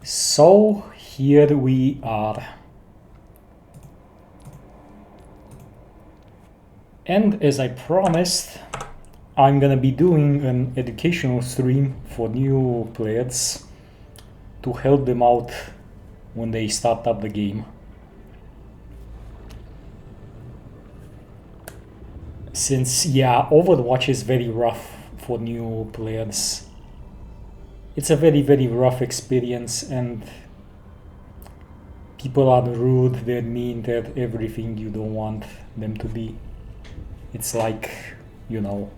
So here we are. And as I promised, I'm gonna be doing an educational stream for new players to help them out when they start up the game. Since, yeah, Overwatch is very rough for new players. It's a very, very rough experience, and people are rude, they're mean, they're everything you don't want them to be. It's like, you know.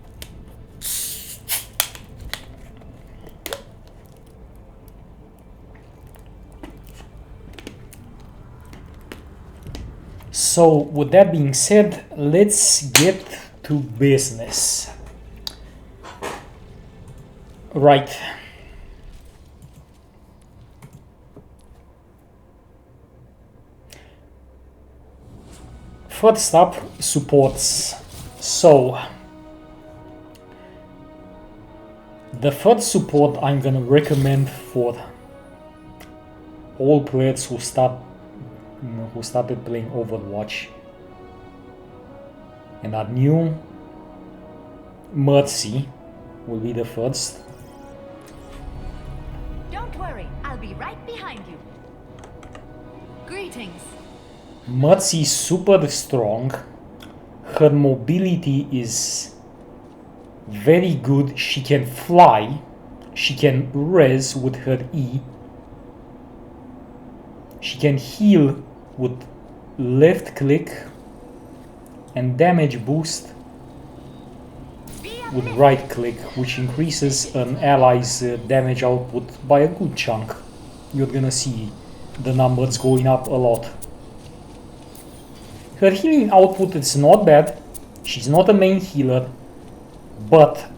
So, with that being said, let's get to business. Right. First up, supports. So, the first support I'm gonna recommend for all players who started playing Overwatch and are new, Mercy will be the first. Don't worry, I'll be right behind you. Greetings. Mercy is super strong. Her mobility is very good. She can fly. She can res with her E. She can heal with left click and damage boost with right click, which increases an ally's damage output by a good chunk. You're gonna see the numbers going up a lot. Her healing output is not bad. She's not a main healer, but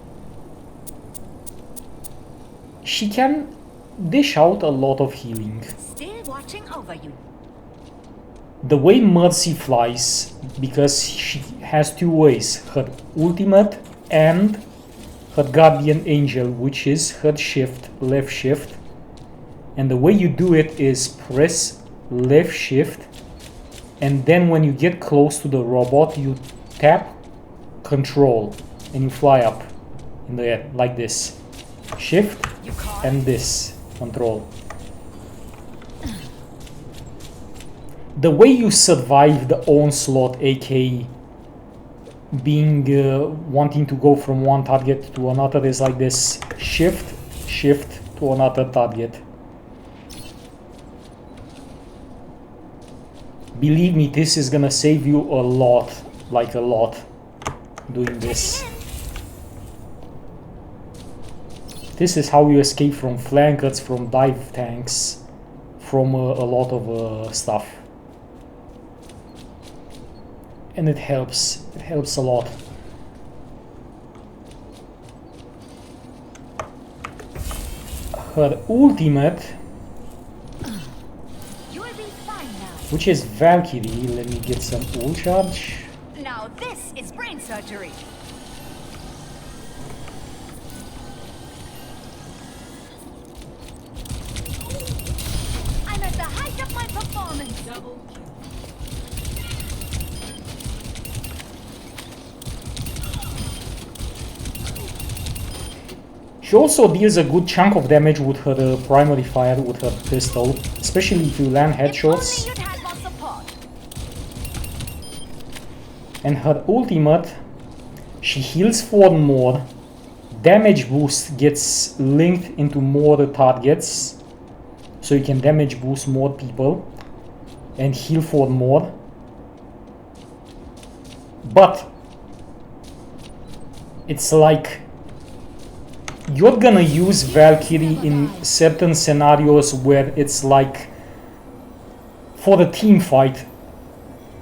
she can dish out a lot of healing. Still watching over you. The way Mercy flies, because she has two ways, her ultimate and her guardian angel, which is her shift, left shift. And the way you do it is press left shift, and then when you get close to the robot, you tap control and you fly up in the air like this. Shift and this control. The way you survive the onslaught, aka being wanting to go from one target to another, is like this: shift, shift to another target. Believe me, this is gonna save you a lot, like a lot, doing this. This is how you escape from flankers, from dive tanks, from a lot of stuff. And it helps a lot. Her ultimate, which is Valkyrie, let me get some ult charge. Now this is brain surgery. I'm at the height of my performance. Double kill. She also deals a good chunk of damage with her primary fire, with her pistol, especially if you land headshots. And her ultimate, she heals 4 more, damage boost gets linked into more targets, so you can damage boost more people and heal 4 more. But it's like you're gonna use Valkyrie in certain scenarios where it's like for the team fight,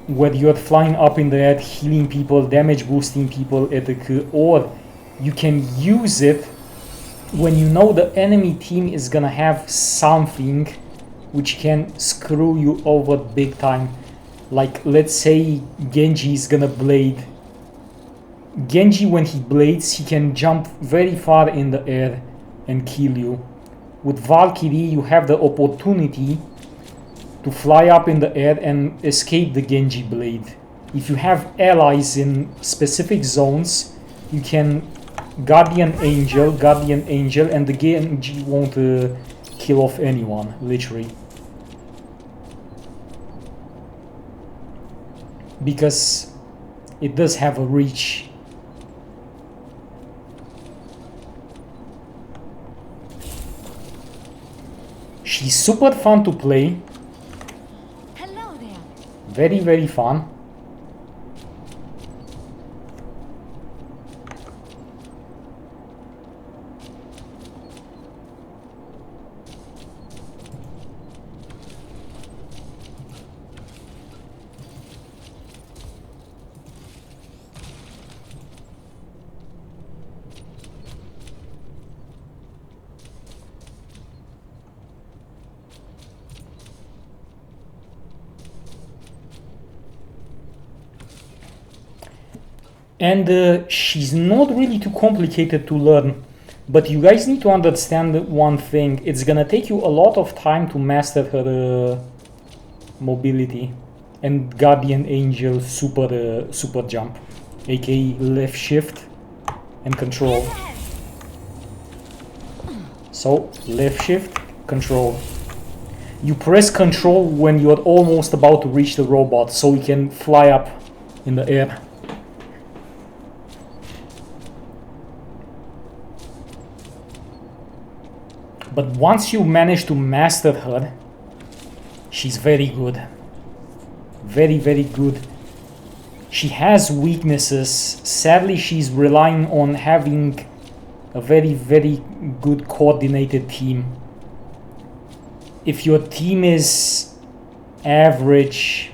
where you're flying up in the air, healing people, damage boosting people, etc. Or you can use it when you know the enemy team is gonna have something which can screw you over big time. Like, let's say Genji is gonna blade. Genji, when he blades, he can jump very far in the air and kill you. with Valkyrie you have the opportunity to fly up in the air and escape the Genji blade. If you have allies in specific zones, you can Guardian Angel, and the Genji won't kill off anyone, literally. Because it does have a reach. She's super fun to play. Hello there. Very, very fun. And she's not really too complicated to learn, but you guys need to understand one thing. It's gonna take you a lot of time to master her mobility and Guardian Angel super jump, aka left shift and control. So left shift, control. You press control when you're almost about to reach the robot, so you can fly up in the air. But once you manage to master her, she's very good. Very, very good. She has weaknesses. Sadly, she's relying on having a very, very good coordinated team. If your team is average-ish,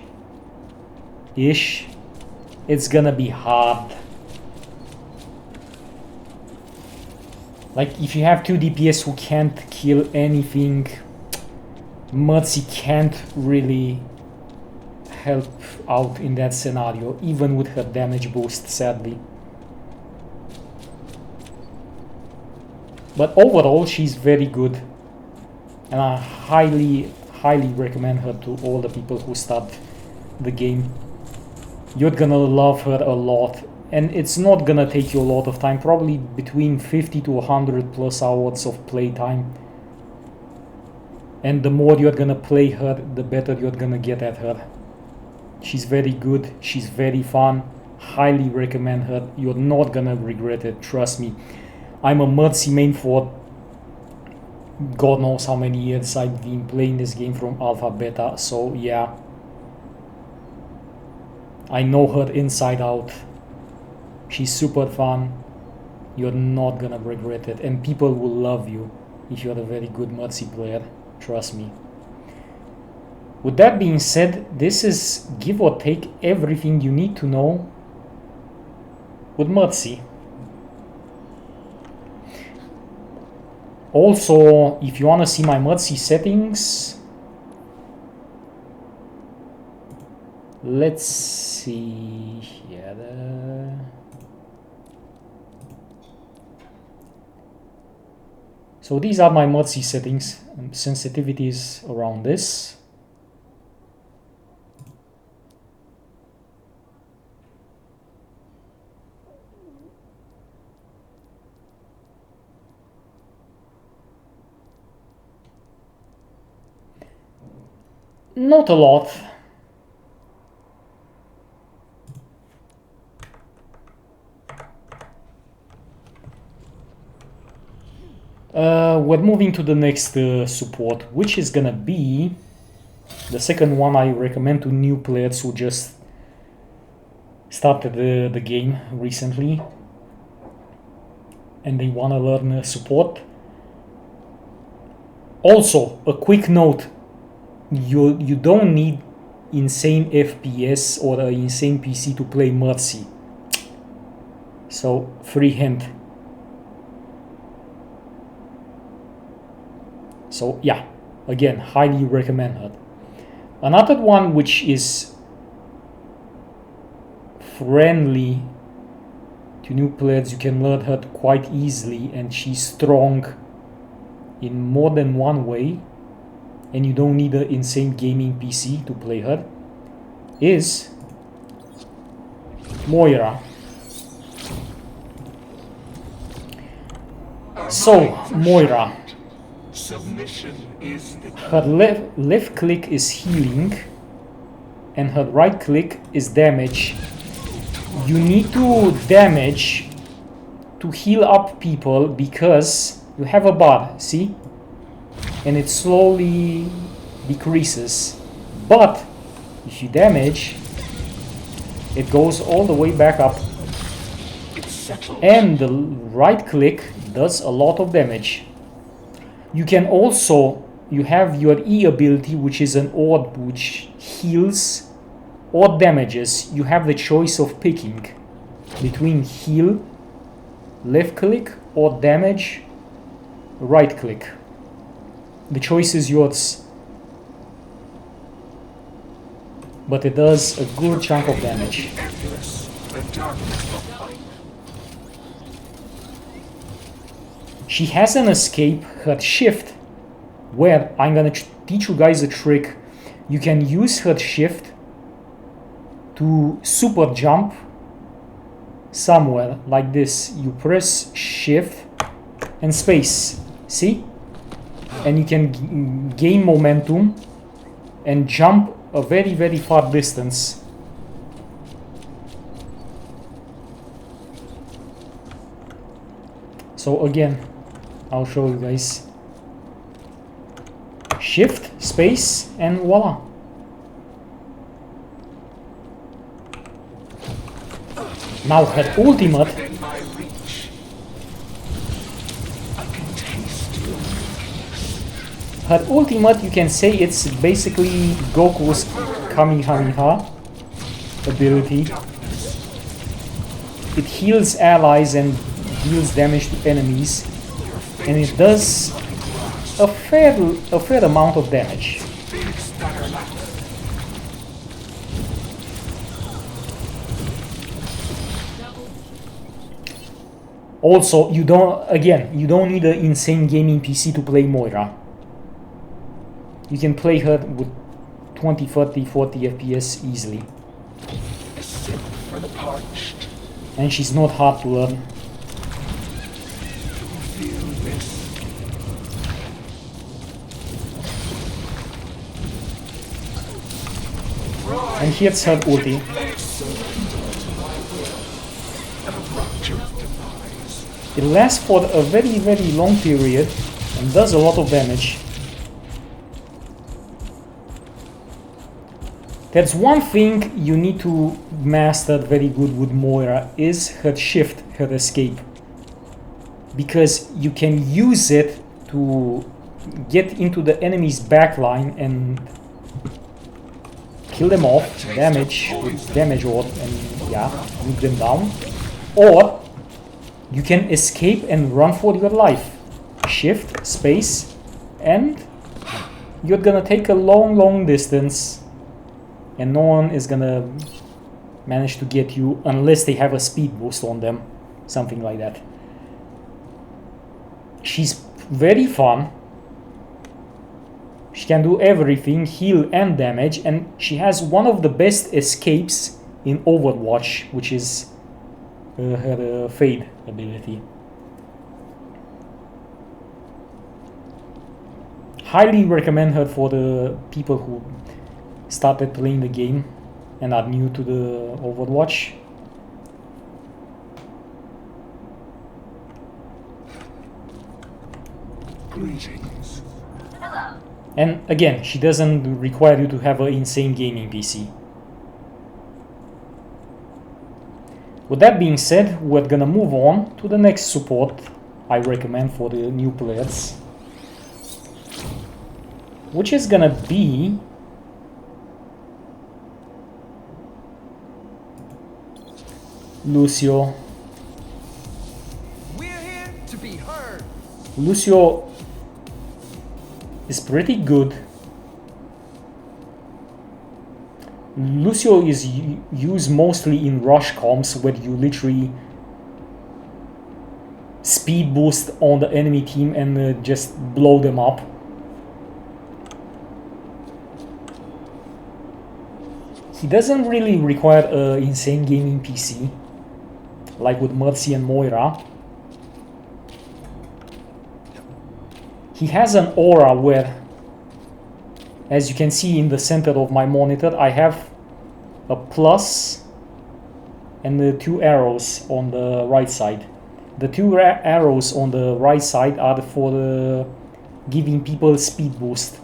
it's gonna be hard. Like, if you have two DPS who can't kill anything, Mercy can't really help out in that scenario, even with her damage boost, sadly. But overall, she's very good. And I highly, highly recommend her to all the people who start the game. You're gonna love her a lot. And it's not gonna take you a lot of time, probably between 50 to 100 plus hours of playtime. And the more you're gonna play her, the better you're gonna get at her. She's very good, she's very fun, highly recommend her. You're not gonna regret it, trust me. I'm a Mercy main for God knows how many years I've been playing this game from alpha beta, so yeah. I know her inside out. She's super fun. You're not gonna regret it, and people will love you if you're a very good Mercy player, trust me. With that being said, this is give or take everything you need to know with Mercy. Also, if you wanna see my Mercy settings, let's see here. So these are my Mercy settings and sensitivities around this. Not a lot. We're moving to the next support, which is gonna be the second one I recommend to new players who just started the game recently and they wanna learn support. Also, a quick note, you don't need insane FPS or an insane PC to play Mercy. So, free hint. So yeah, again, highly recommend her. Another one which is friendly to new players, you can learn her quite easily, and she's strong in more than one way, and you don't need an insane gaming PC to play her, is Moira. So, Moira. Her left click is healing, and her right click is damage. You need to damage to heal up people because you have a bar, see? And it slowly decreases. But if you damage, it goes all the way back up. And the right click does a lot of damage. You can also, you have your E ability, which is an orb which heals or damages. You have the choice of picking between heal, left click, or damage, right click. The choice is yours. But it does a good chunk of damage. She has an escape, her shift, where I'm gonna teach you guys a trick. You can use her shift to super jump somewhere like this. You press shift and space, see? And you can gain momentum and jump a very, very far distance. So again, I'll show you guys. Shift, space, and voila. Now her ultimate. Her ultimate, you can say it's basically Goku's Kamehameha ability. It heals allies and deals damage to enemies, and it does a fair amount of damage. Also, you don't need an insane gaming PC to play Moira. You can play her with 20, 30, 40 FPS easily. And she's not hard to learn. And here's her ulti. It lasts for a very, very long period and does a lot of damage. That's one thing you need to master very good with Moira, is her shift, her escape. Because you can use it to get into the enemy's backline and kill them off, damage with damage orb, and yeah, nuke them down. Or you can escape and run for your life. Shift, space, and you're gonna take a long, long distance. And no one is gonna manage to get you unless they have a speed boost on them. Something like that. She's very fun. She can do everything, heal and damage, and she has one of the best escapes in Overwatch, which is her Fade ability. Highly recommend her for the people who started playing the game and are new to the Overwatch. Greetings. Hello. And again, she doesn't require you to have an insane gaming PC. With that being said, we're gonna move on to the next support I recommend for the new players, which is gonna be Lucio. We're here to be heard. Lucio is pretty good. Lucio is used mostly in rush comps where you literally speed boost on the enemy team and just blow them up. He doesn't really require an insane gaming PC, like with Mercy and Moira. He has an aura where, as you can see in the center of my monitor, I have a plus and the 2 arrows on the right side. The 2 arrows on the right side are for giving people speed boost,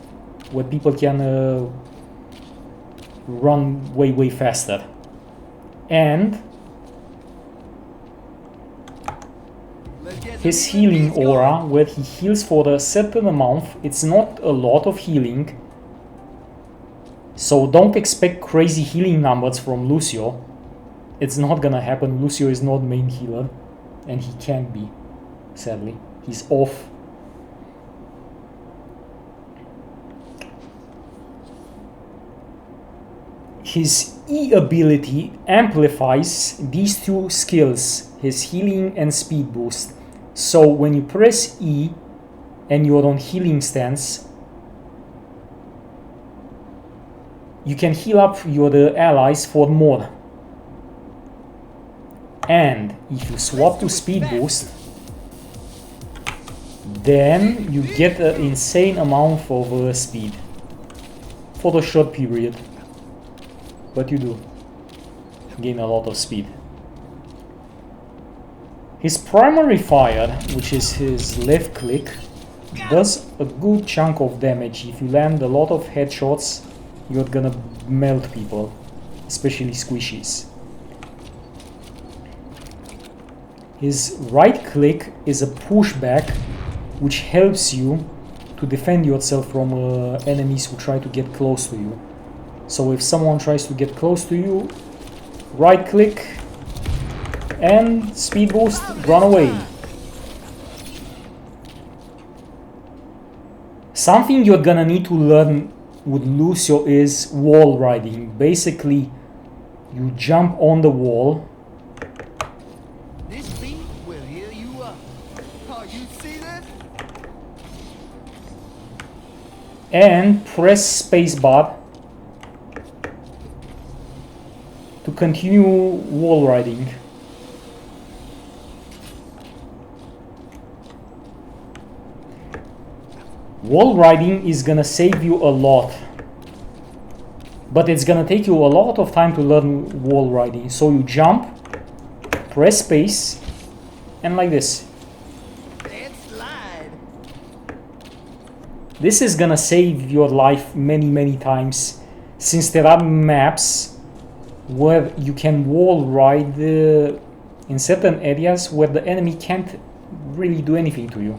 where people can run way faster. And his healing aura, where he heals for a certain amount. It's not a lot of healing, so don't expect crazy healing numbers from Lucio. It's not gonna happen. Lucio is not main healer, and he can't be, sadly. He's off. His E ability amplifies these 2 skills, his healing and speed boost. So when you press E and you're on healing stance, you can heal up your allies for more. And if you swap to speed boost, then you get an insane amount of speed for the short period. But you do gain a lot of speed. His primary fire, which is his left click, does a good chunk of damage. If you land a lot of headshots, you're gonna melt people, especially squishies. His right click is a pushback, which helps you to defend yourself from enemies who try to get close to you. So if someone tries to get close to you, right click and speed boost, run away. Something you're gonna need to learn with Lucio is wall riding. Basically, you jump on the wall. This beat will heal you up. Oh, you see that? And press spacebar to continue wall riding. Wall riding is gonna save you a lot, but it's gonna take you a lot of time to learn wall riding. So you jump, press space, and like this. And slide. This is gonna save your life many times, since there are maps where you can wall ride in certain areas where the enemy can't really do anything to you.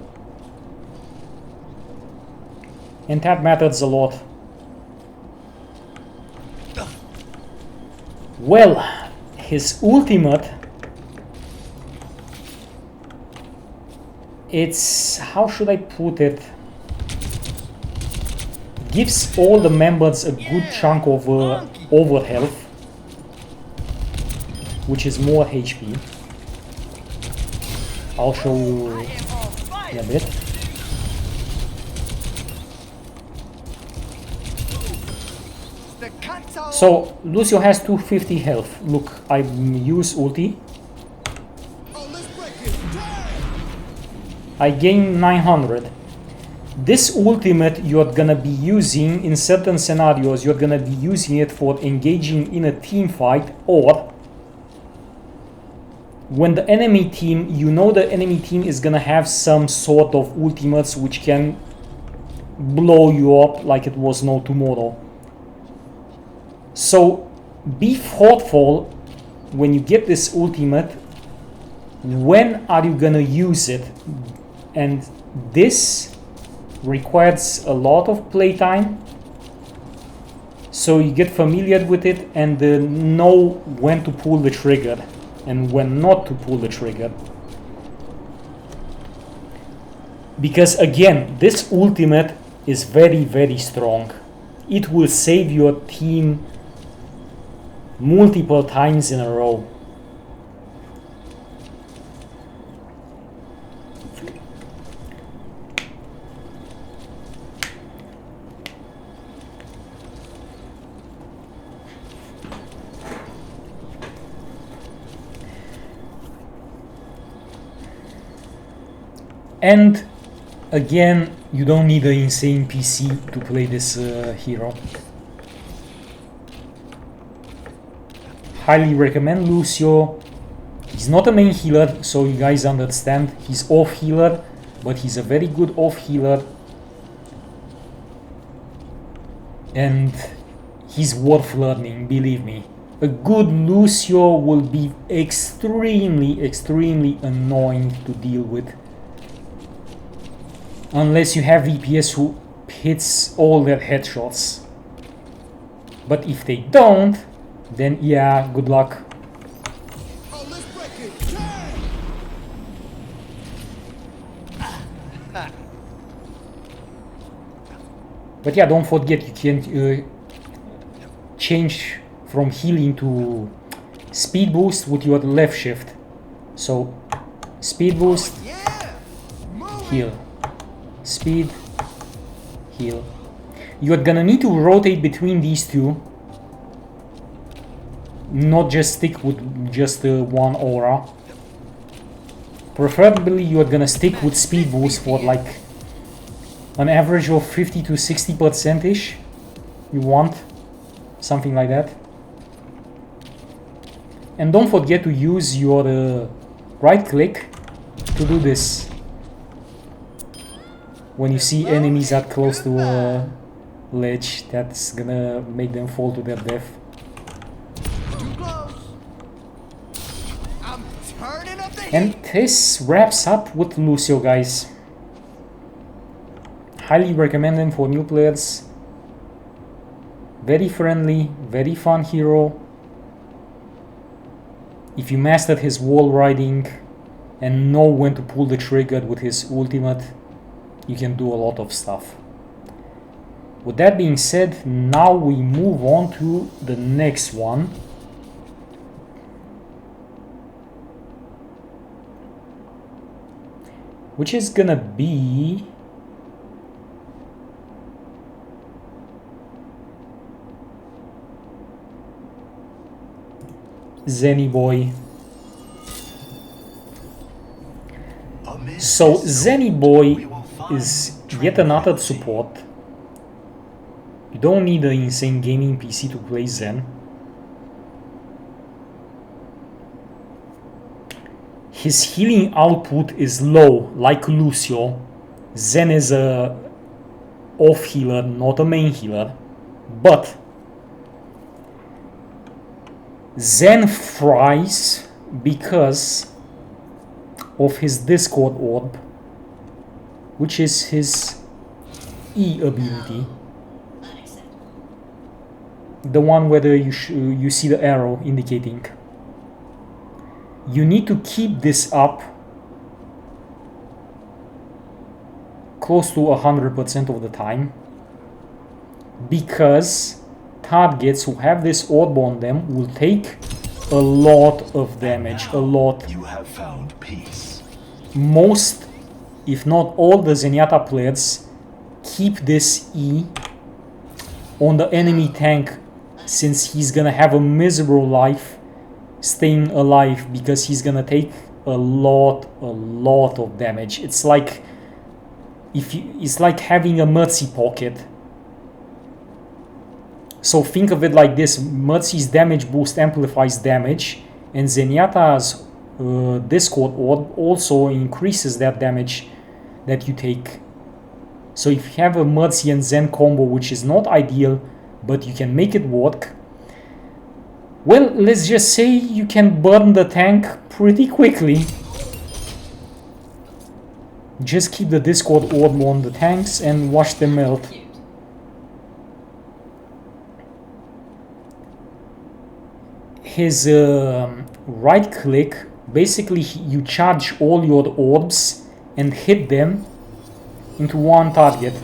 And that matters a lot. Well, his ultimate, it's, how should I put it? Gives all the members a good chunk of over health, which is more HP. I'll show you in a bit. So Lucio has 250 health. Look, I use ulti. I gain 900. This ultimate you're gonna be using in certain scenarios. You're gonna be using it for engaging in a team fight, or when the enemy team, you know the enemy team is gonna have some sort of ultimates which can blow you up like it was no tomorrow. So be thoughtful when you get this ultimate. When are you gonna use it? And this requires a lot of playtime, so you get familiar with it and know when to pull the trigger and when not to pull the trigger. Because again, this ultimate is very strong. It will save your team multiple times in a row. And again, you don't need an insane PC to play this hero. Highly recommend Lucio. He's not a main healer, so you guys understand. He's off healer, but he's a very good off healer. And he's worth learning, believe me. A good Lucio will be extremely, extremely annoying to deal with. Unless you have VPS who hits all their headshots. But if they don't, then yeah, good luck. Oh, let's break it. Yeah. But yeah, don't forget you can change from healing to speed boost with your left shift. So speed boost, Yeah. Move. heal, speed, heal. You're gonna need to rotate between these two, not just stick with just one aura. Preferably you're gonna stick with speed boost for like an average of 50 to 60% ish. You want something like that. And don't forget to use your right click to do this when you see enemies that close to a ledge. That's gonna make them fall to their death. Too close. I'm turning up the heat. And this wraps up with Lucio, guys. Highly recommend him for new players. Very friendly, very fun hero. If you mastered his wall riding and know when to pull the trigger with his ultimate, you can do a lot of stuff. With that being said, now we move on to the next one. Which is gonna be Zenny Boy. So Zenny Boy is yet another support. You don't need an insane gaming PC to play Zen. His healing output is low, like Lucio. Zen is a off healer, not a main healer. But Zen thrives because of his Discord orb, which is his E ability. The one where you see the arrow indicating. You need to keep this up close to 100% of the time, because targets who have this orb on them will take a lot of damage, a lot. You have found peace. Most, if not all, the Zenyatta players keep this E on the enemy tank, since he's gonna have a miserable life staying alive, because he's gonna take a lot of damage. It's like it's like having a mercy pocket. So think of it like this: Mercy's damage boost amplifies damage, and Zenyatta's Discord orb also increases that damage that you take. So if you have a Mercy and Zen combo, which is not ideal, but you can make it work, well, let's just say you can burn the tank pretty quickly. Just keep the Discord orb on the tanks and watch them melt. His right click, basically you charge all your orbs and hit them into one target,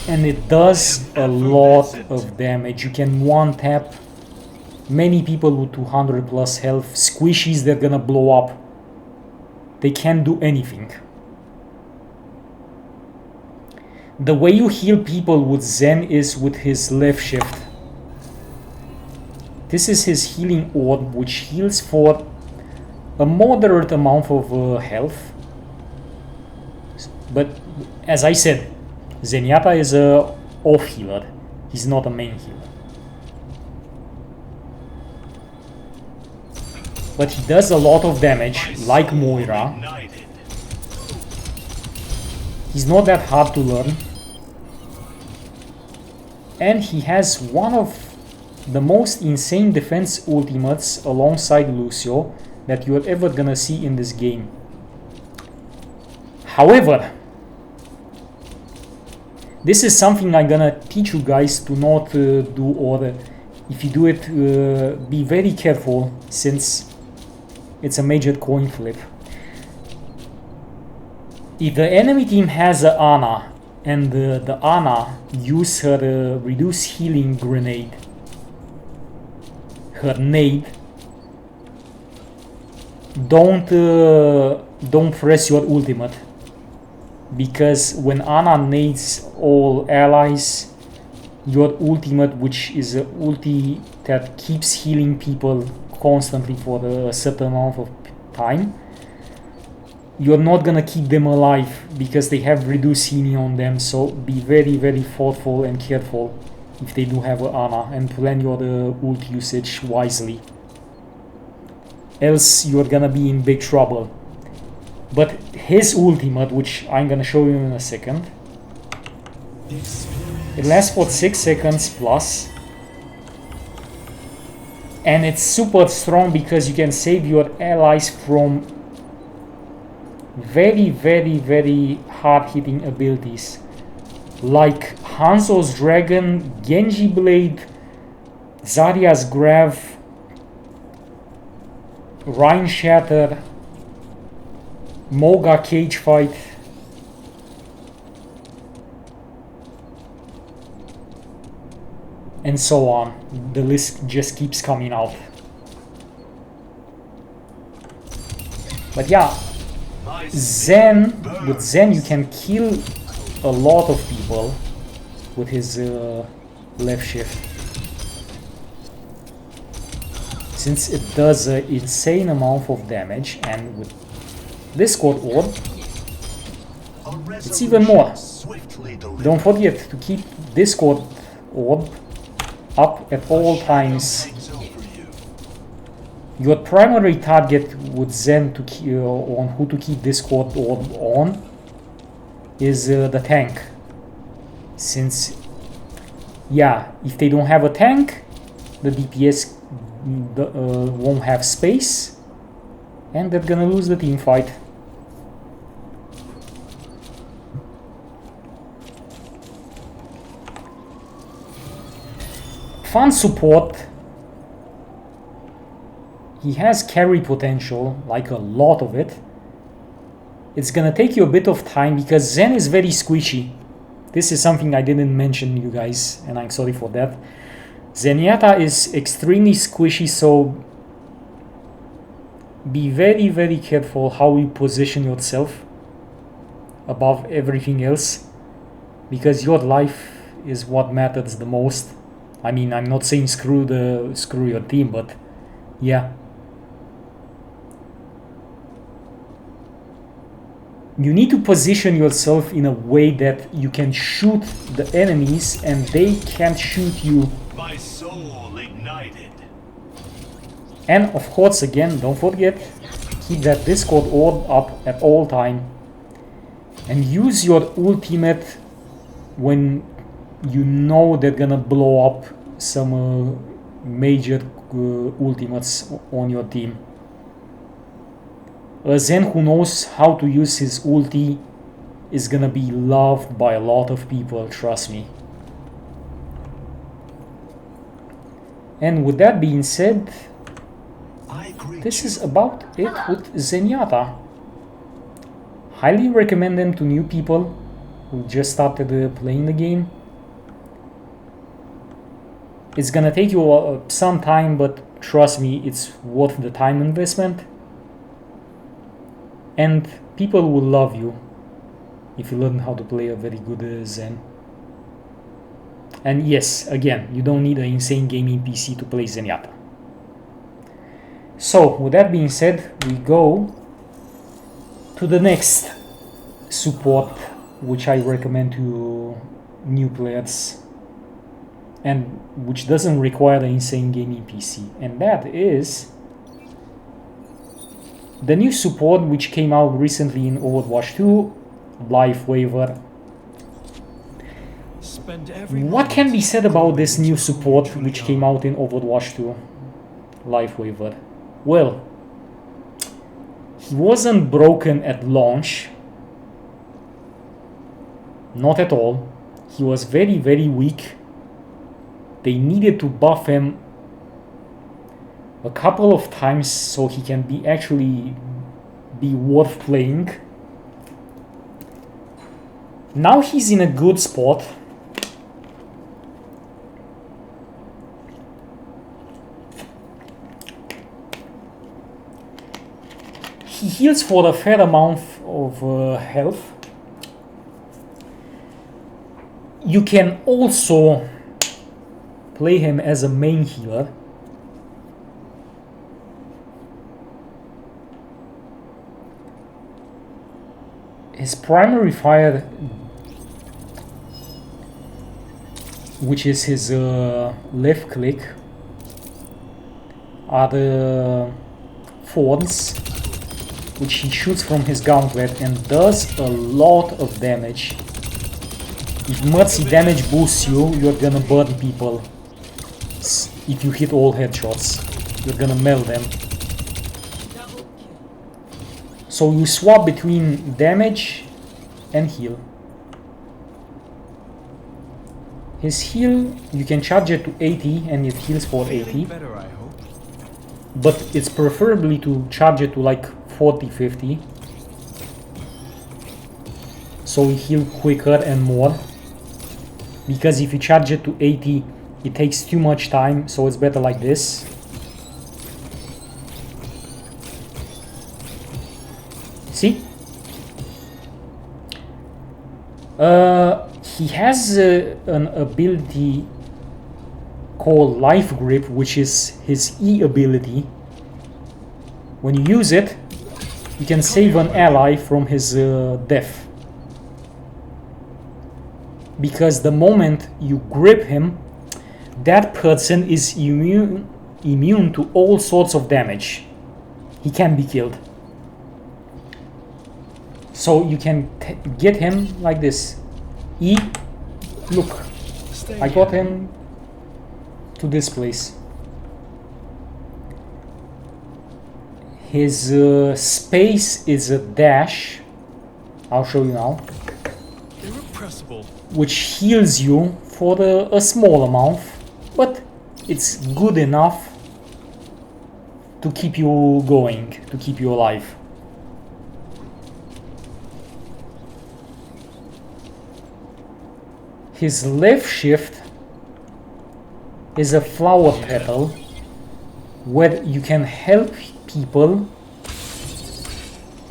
and it does a lot of damage. You can one tap many people with 200 plus health. Squishies, they're gonna blow up. They can't do anything. The way you heal people with Zen is with his left shift. This is his healing orb, which heals for a moderate amount of health. But as I said, Zenyatta is a off healer. He's not a main healer. But he does a lot of damage, like Moira. He's not that hard to learn. And he has one of the most insane defense ultimates alongside Lucio that you're ever gonna see in this game. However, this is something I'm gonna teach you guys to not do, or if you do it, be very careful, since it's a major coin flip. If the enemy team has a Ana and the Ana use her reduce healing grenade, her nade, don't press your ultimate, because when Ana nades all allies, your ultimate, which is an ulti that keeps healing people constantly for a certain amount of time, you're not gonna keep them alive because they have reduced healing on them. So be very, very thoughtful and careful if they do have an Ana, and plan your ult usage wisely, else you're gonna be in big trouble. But his ultimate, which I'm gonna show you in a second, it lasts for 6 seconds plus, and it's super strong because you can save your allies from very, very, very hard hitting abilities like Hanzo's Dragon, Genji Blade, Zarya's Grav, Rhine Shatter, Moga Cage Fight. And so on. The list just keeps coming out. But yeah, with Zen you can kill a lot of people with his left shift, since it does an insane amount of damage, and with Discord Orb it's even more. Don't forget to keep Discord Orb up at all times. Your primary target with Zen on who to keep Discord Orb on is the tank, since yeah, if they don't have a tank, the DPS won't have space and they're gonna lose the team fight. Fun support. He has carry potential, like a lot of it. It's gonna take you a bit of time because Zen is very squishy. This is something I didn't mention, you guys, and I'm sorry for that. Zenyatta is extremely squishy, so be very, very careful how you position yourself above everything else, because your life is what matters the most. I mean, I'm not saying screw your team, but yeah. You need to position yourself in a way that you can shoot the enemies and they can't shoot you. My soul ignited. And of course, again, don't forget, keep that Discord Orb up at all time. And use your ultimate when you know they're gonna blow up some major ultimates on your team. A Zen who knows how to use his ulti is gonna be loved by a lot of people, trust me. And with that being said, this is about it with Zenyatta. Highly recommend them to new people who just started playing the game. It's gonna take you some time, but trust me, it's worth the time investment. And people will love you if you learn how to play a very good Zen. And yes, again, you don't need an insane gaming PC to play Zenyatta. So, with that being said, we go to the next support which I recommend to new players and which doesn't require an insane gaming PC, and that is the new support which came out recently in Overwatch 2, Lifeweaver. What can be said about this new support which came out in Overwatch 2, Lifeweaver? Well, he wasn't broken at launch. Not at all. He was very, very weak. They needed to buff him a couple of times so he can actually be worth playing. Now he's in a good spot. He heals for a fair amount of health. You can also play him as a main healer. His primary fire, which is his left click, are the thorns, which he shoots from his gauntlet and does a lot of damage. If mercy damage boosts you, you're gonna burn people. If you hit all headshots, you're gonna melt them. So you swap between damage and heal. His heal, you can charge it to 80 and it heals for 80. But it's preferably to charge it to like 40-50. So you heal quicker and more. Because if you charge it to 80, it takes too much time, so it's better like this. See? He has an ability called Life Grip, which is his E ability. When you use it, you can save an ally from his death. Because the moment you grip him, that person is immune to all sorts of damage. He can be killed. So you can get him like this. E, look, I got him to this place. His space is a dash. I'll show you now. Which heals you for a small amount, but it's good enough to keep you going, to keep you alive. His left shift is a flower petal where you can help people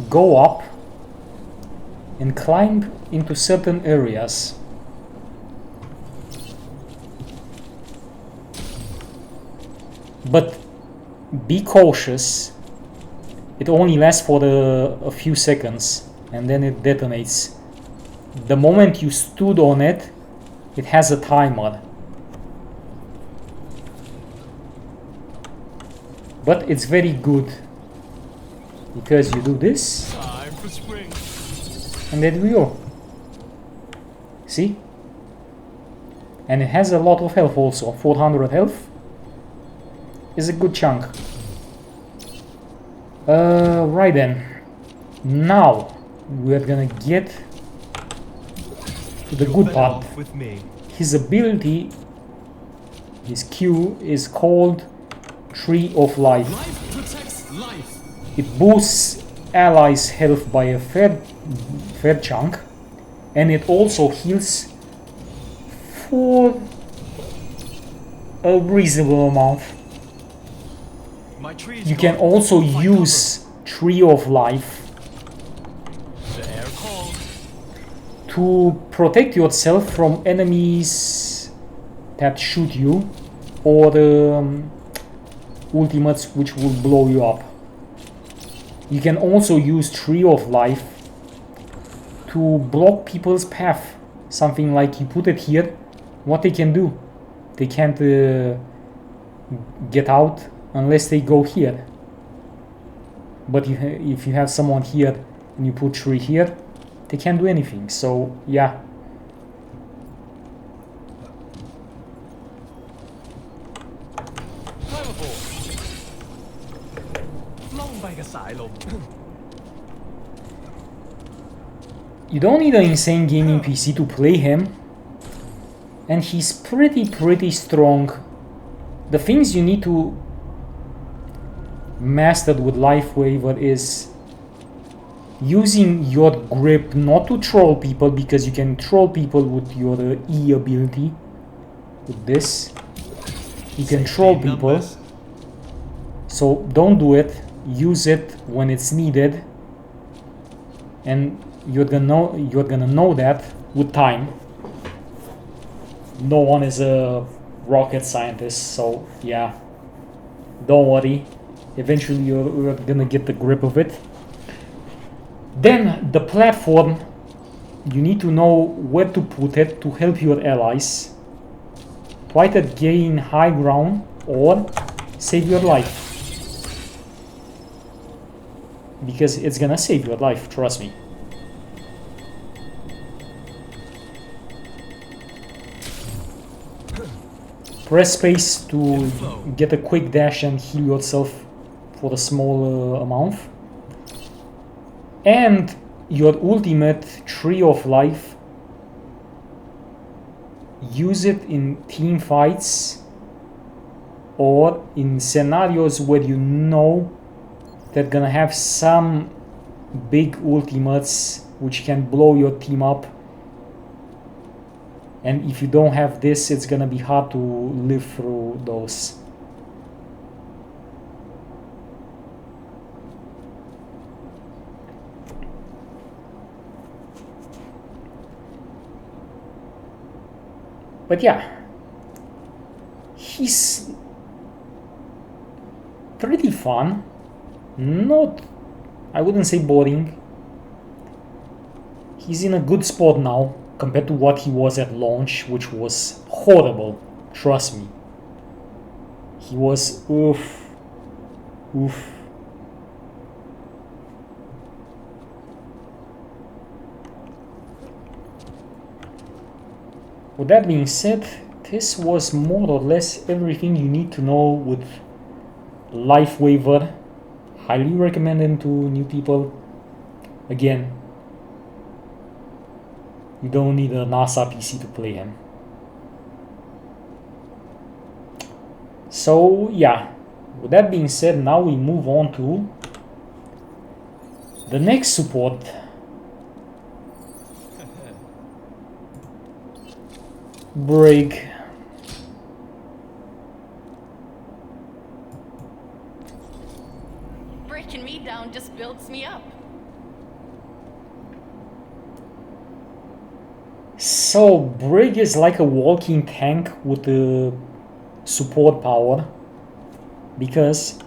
go up and climb into certain areas. But be cautious, it only lasts for a few seconds and then it detonates. The moment you stood on it, it has a timer. But it's very good because you do this and there we go. See? And it has a lot of health also, 400 health. Is a good chunk. Right then. Now we're gonna get to the good part. His ability, his Q, is called Tree of Life. It boosts allies' health by a fair chunk, and it also heals for a reasonable amount. You can also use Tree of Life to protect yourself from enemies that shoot you, or the ultimates which will blow you up. You can also use Tree of Life to block people's path. Something like you put it here, what they can do? They can't get out unless they go here. But if you have someone here and you put 3 here, they can't do anything. So yeah. ล่องไปกับสายลม You don't need an insane gaming PC to play him, and he's pretty strong. The things you need to master with Lifeweaver is using your grip not to troll people, because you can troll people with your E ability. With this, you can troll people. So don't do it. Use it when it's needed, and you're gonna know that with time. No one is a rocket scientist, so yeah, don't worry. Eventually you're gonna get the grip of it. Then the platform, you need to know where to put it to help your allies. Try to gain high ground or save your life, because it's gonna save your life, trust me. Press space to get a quick dash and heal yourself for a small amount. And your ultimate Tree of Life, use it in team fights or in scenarios where you know they're gonna have some big ultimates which can blow your team up. And if you don't have this, it's gonna be hard to live through those. But yeah, he's pretty fun. Not, I wouldn't say boring. He's in a good spot now, compared to what he was at launch, which was horrible, trust me. He was oof. With that being said, this was more or less everything you need to know with Lifeweaver. Highly recommend him to new people. Again, you don't need a NASA PC to play him. So yeah, with that being said, now we move on to the next support. Brig. Breaking me down just builds me up. So Brig is like a walking tank with the support power, because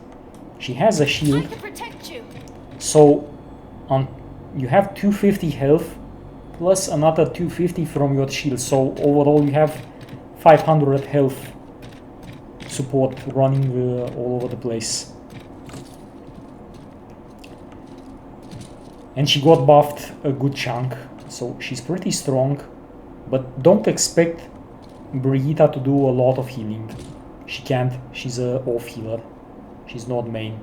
she has a I shield. can protect you. So you have 250 health plus another 250 from your shield. So overall you have 500 health support running all over the place. And she got buffed a good chunk, so she's pretty strong. But don't expect Brigitte to do a lot of healing. She can't. She's a off healer. She's not main.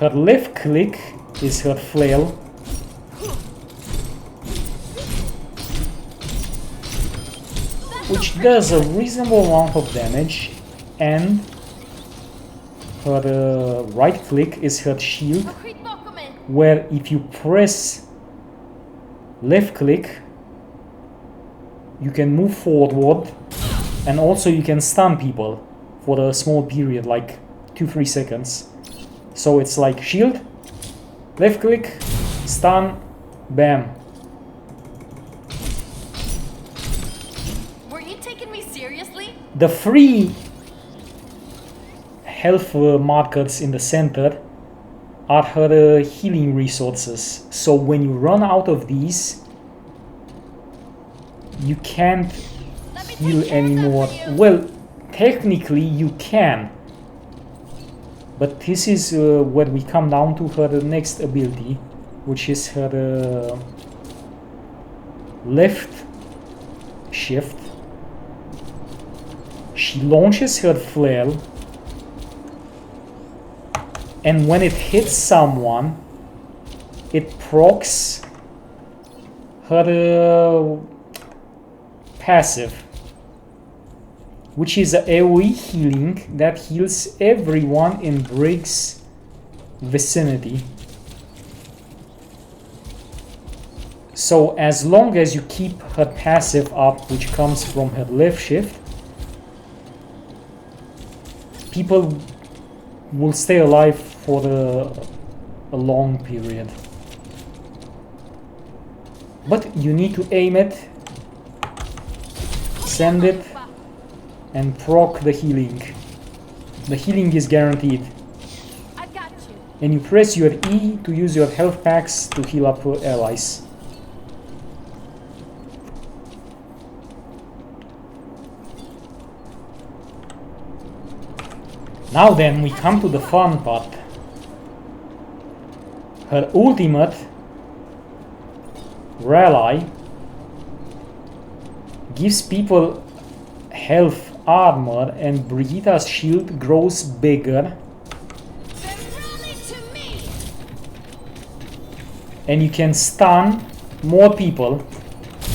Her left click is her flail. Which does a reasonable amount of damage, and her right click is her shield, where if you press left click, you can move forward, and also you can stun people for a small period, like 2-3 seconds. So it's like shield, left click, stun, bam. Were you taking me seriously? The 3 health markers in the center are her healing resources. So when you run out of these, you can't heal anymore. Well, technically you can, but this is where we come down to her next ability, which is her left shift. She launches her flare, and when it hits someone, it procs her passive, which is a AoE healing that heals everyone in Brig's vicinity. So as long as you keep her passive up, which comes from her left shift, people will stay alive for a long period. But you need to aim it, send it, and proc the healing. The healing is guaranteed. I got you. And you press your E to use your health packs to heal up allies. Now then, we come to the fun part. Her ultimate, Rally, gives people health, armor, and Brigitte's shield grows bigger. Then rally to me. And you can stun more people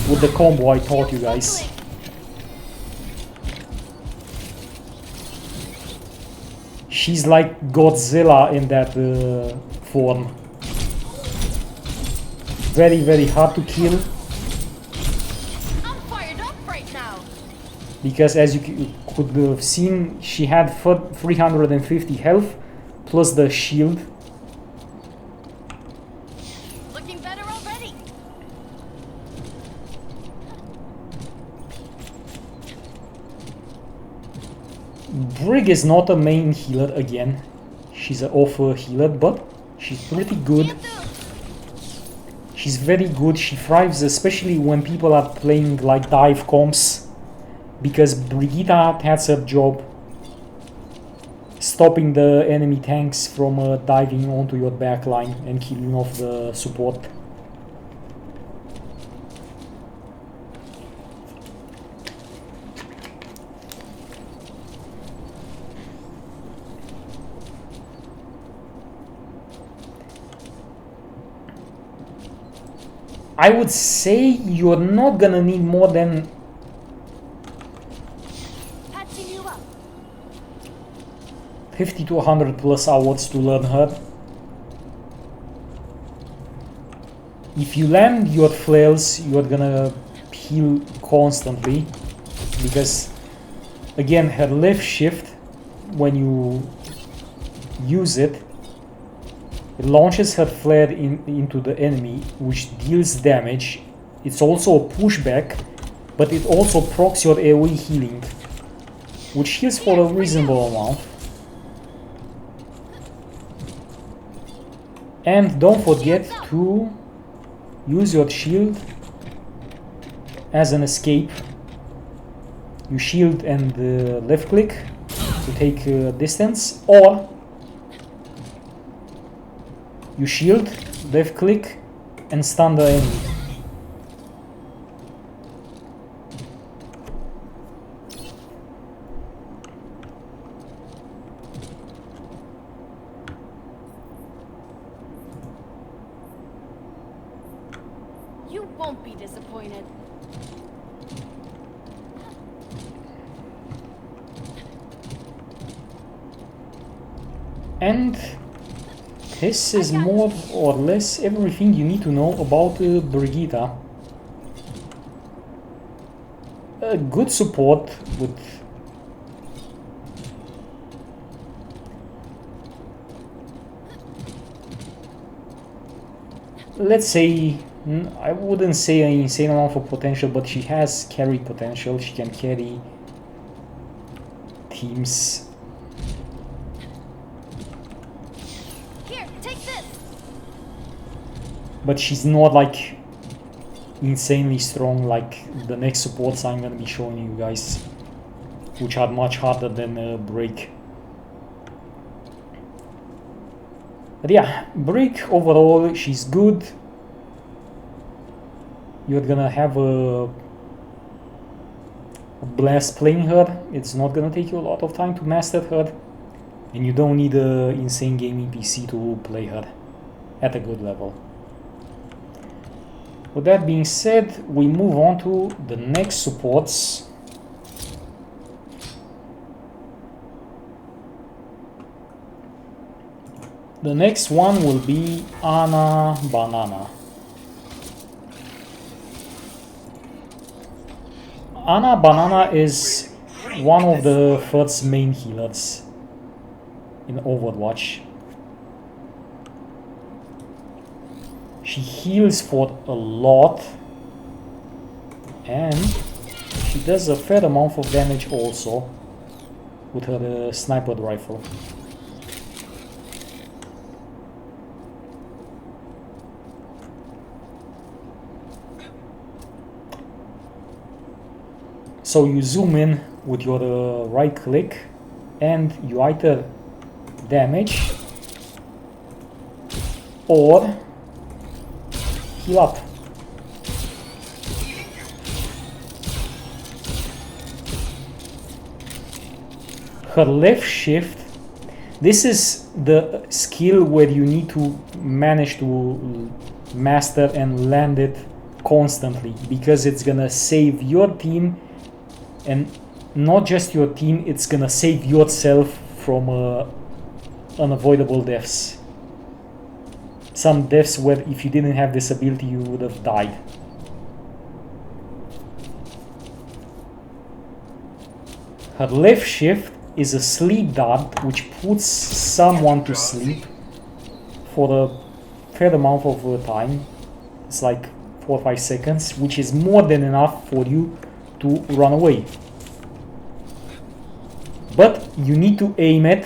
with the combo I taught you guys. She's like Godzilla in that form. Very, very hard to kill. I'm fired up right now. Because as you could have seen, she had 350 health plus the shield. Looking better already. Brig is not a main healer again. She's an offer healer, but she's pretty good. She's very good. She thrives especially when people are playing like dive comps, because Brigitte has her job stopping the enemy tanks from diving onto your backline and killing off the support. I would say you're not gonna need more than Patching you up. 50 to 100 plus hours to learn her. If you land your flails, you're gonna heal constantly, because again, her left shift, when you use it, it launches her flare into the enemy, which deals damage. It's also a pushback, but it also procs your AoE healing, which heals for a reasonable amount. And don't forget to use your shield as an escape. You shield and left click to take distance, or you shield, left click, and stun the enemy. You won't be disappointed. And this is more or less everything you need to know about Brigitte. A good support with let's say, I wouldn't say an insane amount of potential, but she has carry potential. She can carry teams. Here, take this. but she's not like insanely strong like the next supports I'm gonna be showing you guys, which are much harder than Break. But yeah, Break overall, she's good. You're gonna have a blast playing her. It's not gonna take you a lot of time to master her, and you don't need a insane gaming PC to play her at a good level. With that being said, we move on to the next supports. The next one will be Ana Banana. Ana Banana is one of the first main healers in Overwatch. She heals for a lot, and she does a fair amount of damage also with her sniper rifle. So you zoom in with your right click and you either damage or heal up. Her left shift, this is the skill where you need to manage to master and land it constantly, because it's gonna save your team, and not just your team, it's gonna save yourself from unavoidable deaths. Some deaths where if you didn't have this ability you would have died. Her left shift is a sleep dart which puts someone to sleep for a fair amount of time. It's like 4 or 5 seconds, which is more than enough for you to run away. But you need to aim it,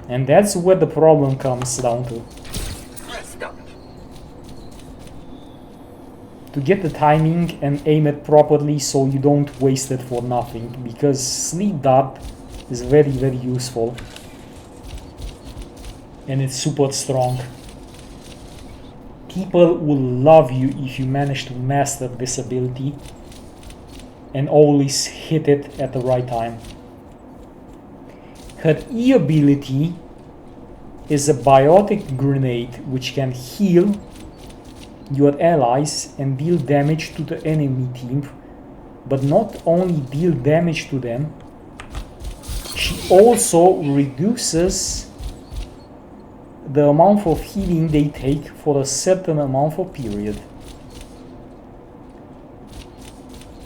and that's where the problem comes down to. To get the timing and aim it properly so you don't waste it for nothing, because sleep dart is very, very useful and it's super strong. People will love you if you manage to master this ability and always hit it at the right time. Her E ability is a biotic grenade which can heal your allies and deal damage to the enemy team, but not only deal damage to them, she also reduces the amount of healing they take for a certain amount of period.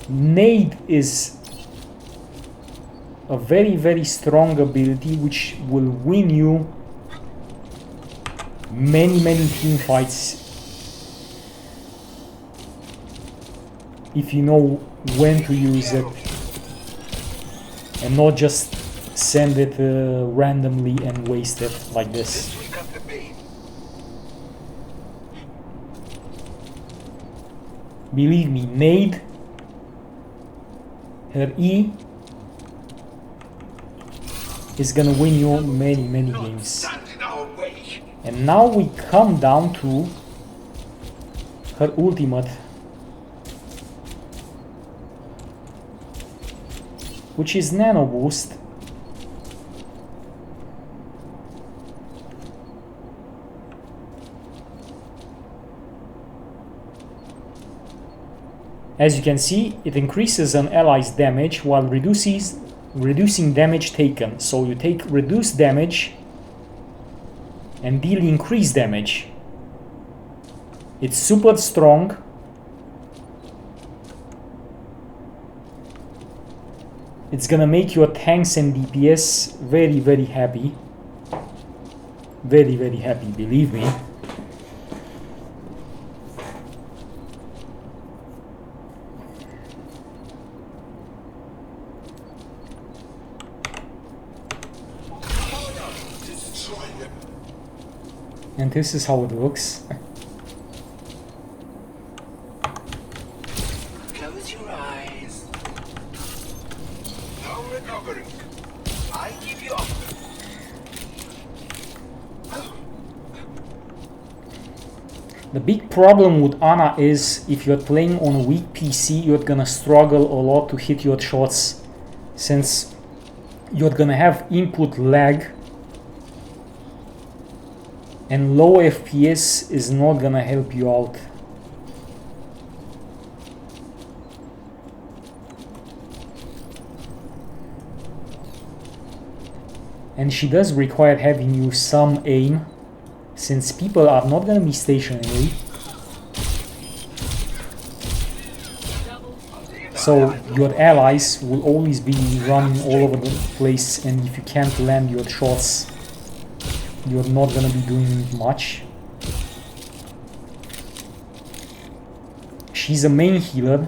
Nade is a very, very strong ability which will win you many, many team fights if you know when to use it and not just send it randomly and waste it like this. Believe me, Nade, her E, is gonna win you many, many games. And now we come down to her ultimate, which is Nano Boost. As you can see, it increases an ally's damage while reducing damage taken. So you take reduced damage and deal increased damage. It's super strong. It's gonna make your tanks and DPS very, very happy. Very, very happy, believe me. And this is how it looks. Close your eyes. Now recovering. I give you up. The big problem with Ana is if you're playing on a weak PC, you're gonna struggle a lot to hit your shots, since you're gonna have input lag, and low FPS is not gonna help you out. And she does require having you some aim, since people are not gonna be stationary. So your allies will always be running all over the place, and if you can't land your shots, you're not gonna be doing much. She's a main healer.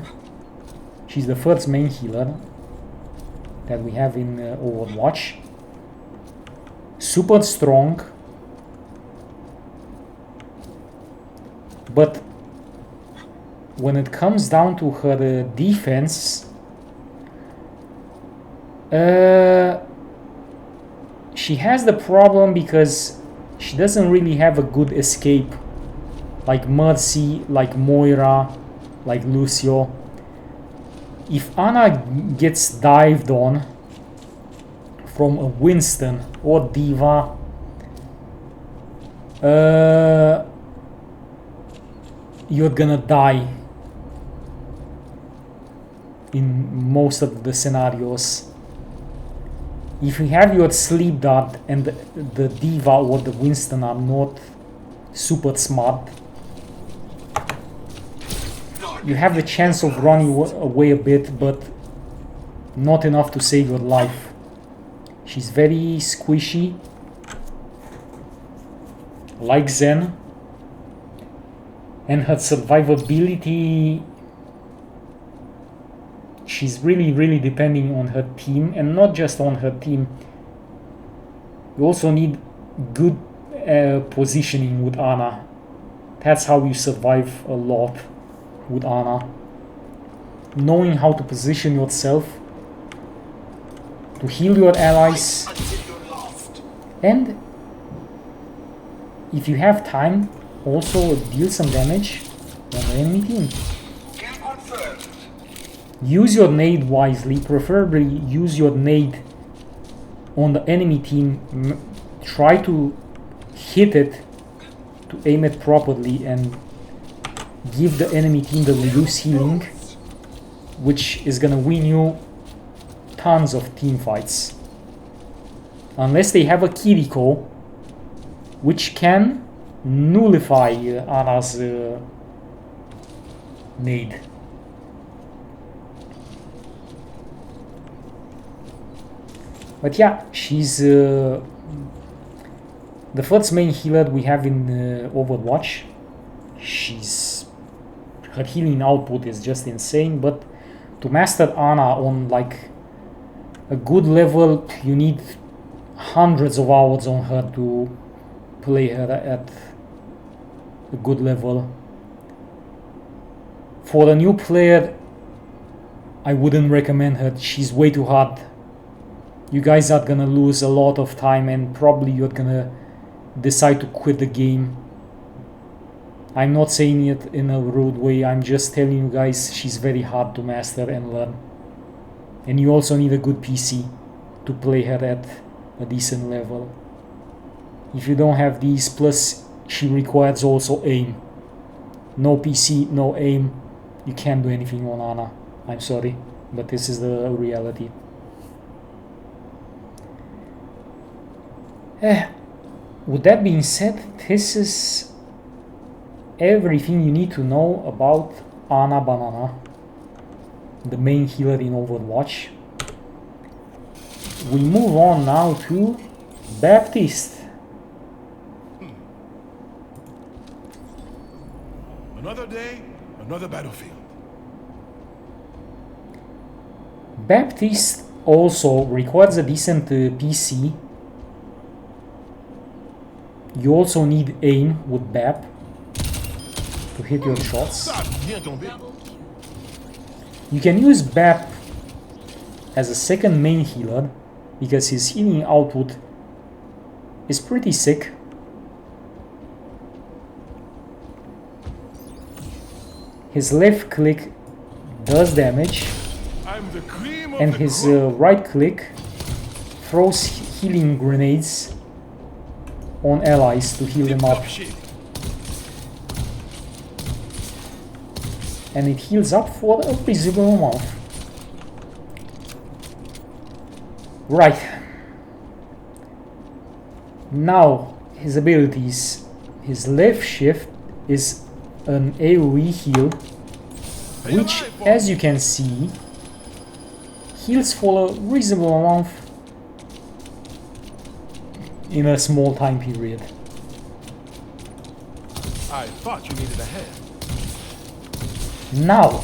She's the first main healer that we have in Overwatch. Super strong. But when it comes down to her defense, she has the problem because she doesn't really have a good escape, like Mercy, like Moira, like Lucio. If Ana gets dived on from a Winston or Diva, you're gonna die in most of the scenarios. If you have your sleep dart and the Diva or the Winston are not super smart, you have the chance of running away a bit, but not enough to save your life. She's very squishy, like Zen. And her survivability, she's really depending on her team, and not just on her team. You also need good positioning with Ana. That's how you survive a lot with Ana. Knowing how to position yourself to heal your allies, and if you have time, also deal some damage on the enemy team. Use your nade wisely, preferably use your nade on the enemy team. Try to hit it, to aim it properly, and give the enemy team the reduce healing, which is gonna win you tons of team fights. Unless they have a Kiriko, which can nullify Ana's nade. But yeah, she's the first main healer we have in Overwatch. Her healing output is just insane, but to master Ana on like a good level, you need hundreds of hours on her to play her at a good level. For a new player, I wouldn't recommend her. She's way too hard. You guys are gonna lose a lot of time, and probably you're gonna decide to quit the game. I'm not saying it in a rude way, I'm just telling you guys she's very hard to master and learn. And you also need a good PC to play her at a decent level. If you don't have these, plus she requires also aim. No PC, no aim, you can't do anything on Ana. I'm sorry, but this is the reality. With that being said, this is everything you need to know about Ana Banana, the main healer in Overwatch. We move on now to Baptiste. Another day, another battlefield. Baptiste also requires a decent PC. You also need aim with BAP to hit your shots. Ça a bien tombé. You can use BAP as a second main healer because his healing output is pretty sick. His left click does damage, I'm the cream of and the his crop. right click throws healing grenades on allies to heal them Tip-top up. shit. And it heals up for a reasonable amount. Right. Now, his abilities. His left shift is an AoE heal, which, as you can see, heals for a reasonable amount in a small time period. I thought you needed a hand. Now,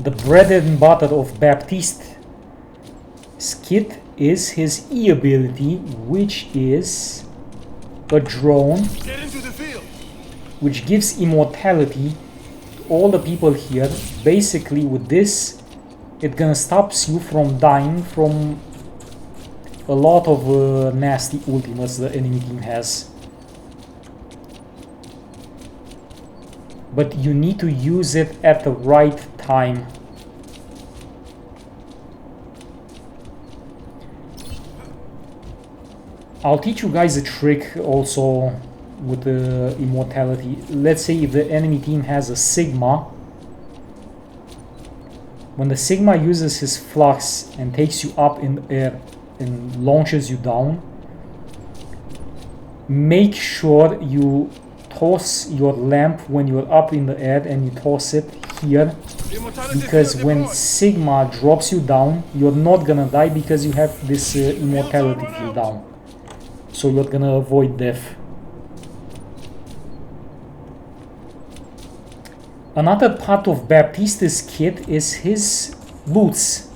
the bread and butter of Baptiste kit is his E ability, which is a drone, Get into the field. which gives immortality to all the people here. Basically, with this, it gonna stops you from dying from a lot of nasty ultimates the enemy team has. But you need to use it at the right time. I'll teach you guys a trick also with the immortality. Let's say if the enemy team has a Sigma, when the Sigma uses his flux and takes you up in the air and launches you down, make sure you toss your lamp when you're up in the air, and you toss it here, Immortality because field when deployed. Sigma drops you down, you're not gonna die because you have this immortality field down. So you're gonna avoid death. Another part of Baptiste's kit is his boots.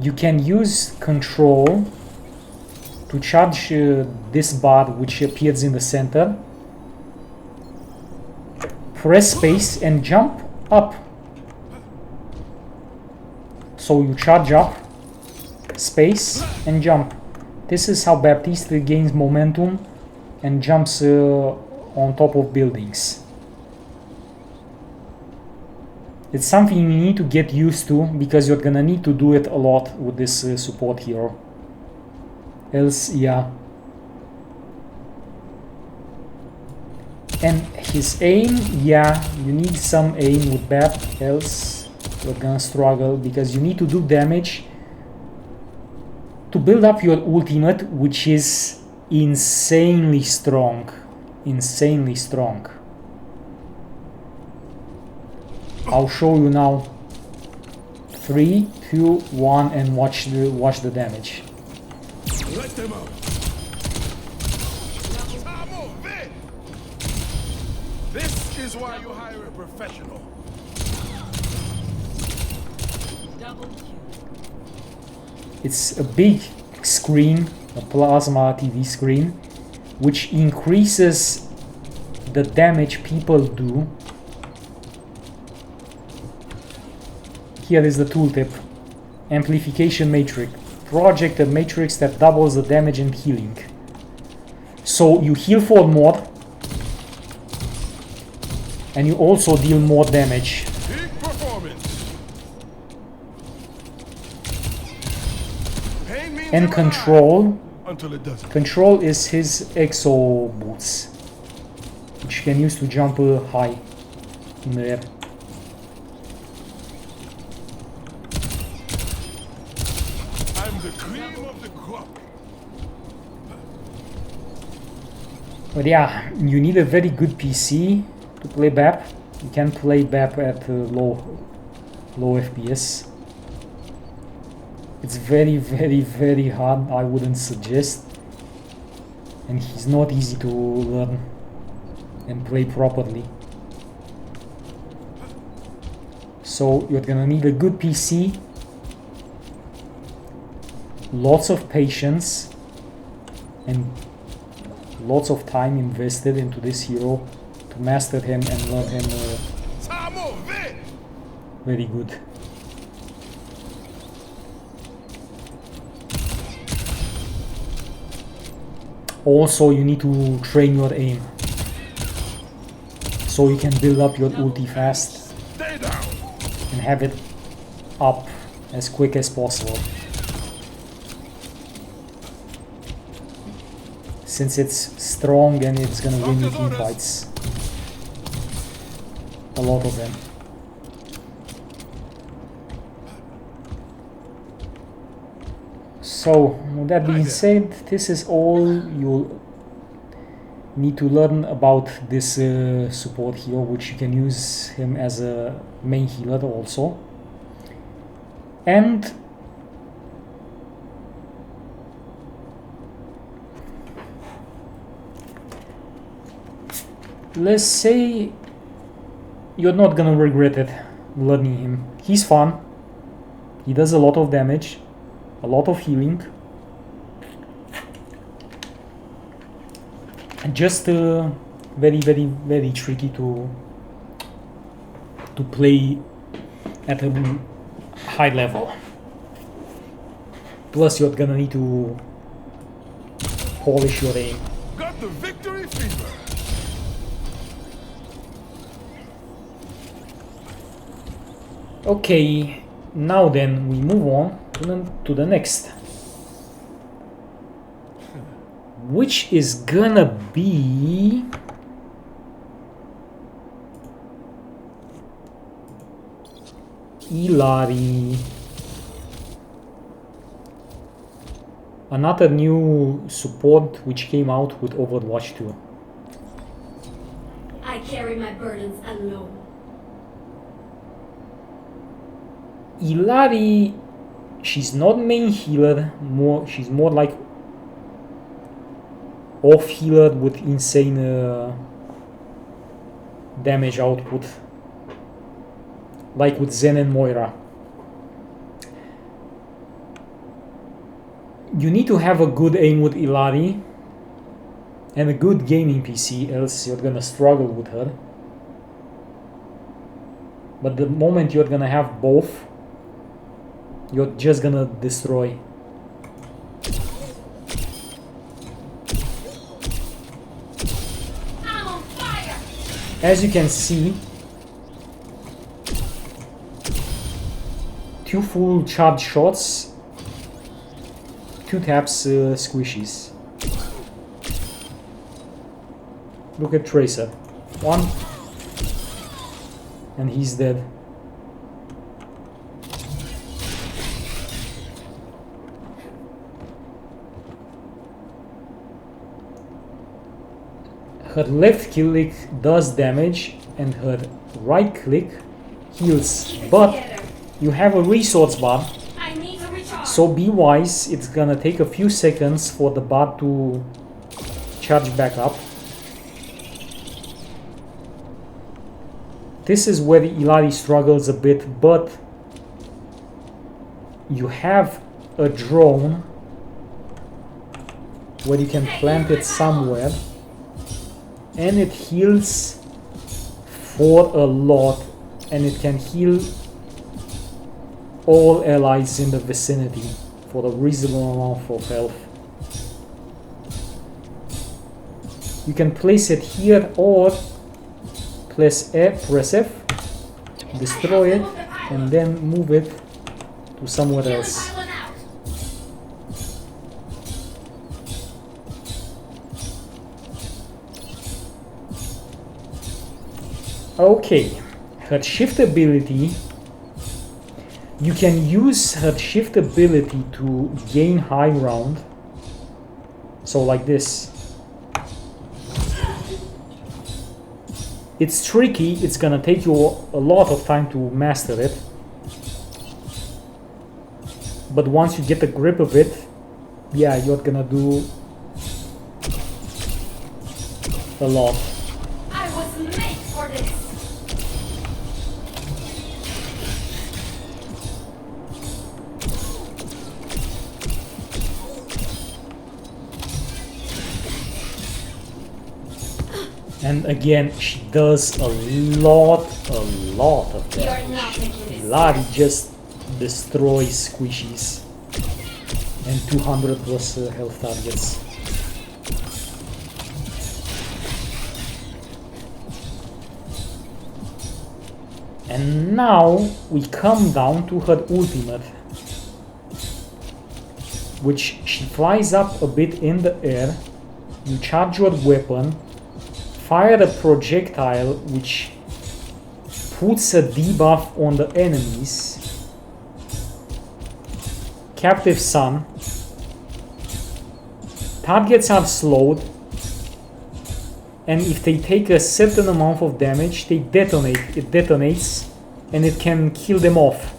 You can use control to charge this bar which appears in the center. Press space and jump up. So you charge up, space and jump. This is how Baptiste gains momentum and jumps on top of buildings. It's something you need to get used to because you're gonna need to do it a lot with this support hero. Else, yeah. And his aim, yeah, you need some aim with Bap, else you're gonna struggle because you need to do damage to build up your ultimate, which is insanely strong. Insanely strong. I'll show you now. 3, 2, 1, and watch the damage. Let them out. Vamos, ven. This is why you hire a professional. It's a big screen, a plasma TV screen, which increases the damage people do. Here is the tooltip. Amplification matrix. Project a matrix that doubles the damage and healing. So you heal for more, and you also deal more damage. Peak performance. Pain means And you're control. alive until it doesn't. Control is his exo boots, which you can use to jump high in the air. I'm the cream of the crop. But yeah, you need a very good PC to play BAP. You can't play BAP at low FPS. It's very, very, very hard. I wouldn't suggest. And he's not easy to learn and play properly. So you're gonna need a good PC, lots of patience, and lots of time invested into this hero to master him and learn him very good. Also, you need to train your aim so you can build up your ulti fast and have it up as quick as possible. Since it's strong and it's gonna win you team fights. A lot of them. So, with that being said, this is all you'll need to learn about this support hero, which you can use him as a main healer also. And let's say you're not gonna regret it learning him. He's fun. He does a lot of damage, a lot of healing. And just very tricky to play at a high level. Plus you're gonna need to polish your aim. Got the victory fever. Okay, now then we move on to the next, which is gonna be Illari. Another new support which came out with Overwatch 2. I carry my burdens alone. Illari, she's not main healer, she's more like off healer with insane damage output, like with Zen and Moira. You need to have a good aim with Illari and a good gaming PC, else you're gonna struggle with her. But the moment you're gonna have both, you're just gonna destroy. I'm on fire. As you can see, 2 full charge shots, 2 taps squishies. Look at Tracer. 1 and he's dead. Her left click does damage and her right click heals, but you have a resource bar, I need to recharge. so be wise. It's gonna take a few seconds for the bar to charge back up. This is where Illari struggles a bit, but you have a drone where you can plant it somewhere and it heals for a lot, and it can heal all allies in the vicinity for a reasonable amount of health. You can place it here or press F, destroy it, and then move it to somewhere else. Okay, her shift ability, you can use her shift ability to gain high ground. So like this. It's tricky, it's gonna take you a lot of time to master it. But once you get the grip of it, yeah, you're gonna do a lot. I was made for this. And again, she does a lot of You're damage. not making this. Illari just destroys squishies. And 200 plus health targets. And now we come down to her ultimate, which she flies up a bit in the air. You charge your weapon, fire a projectile which puts a debuff on the enemies. Captive Sun. Targets are slowed, and if they take a certain amount of damage, they detonate. It detonates, and it can kill them off.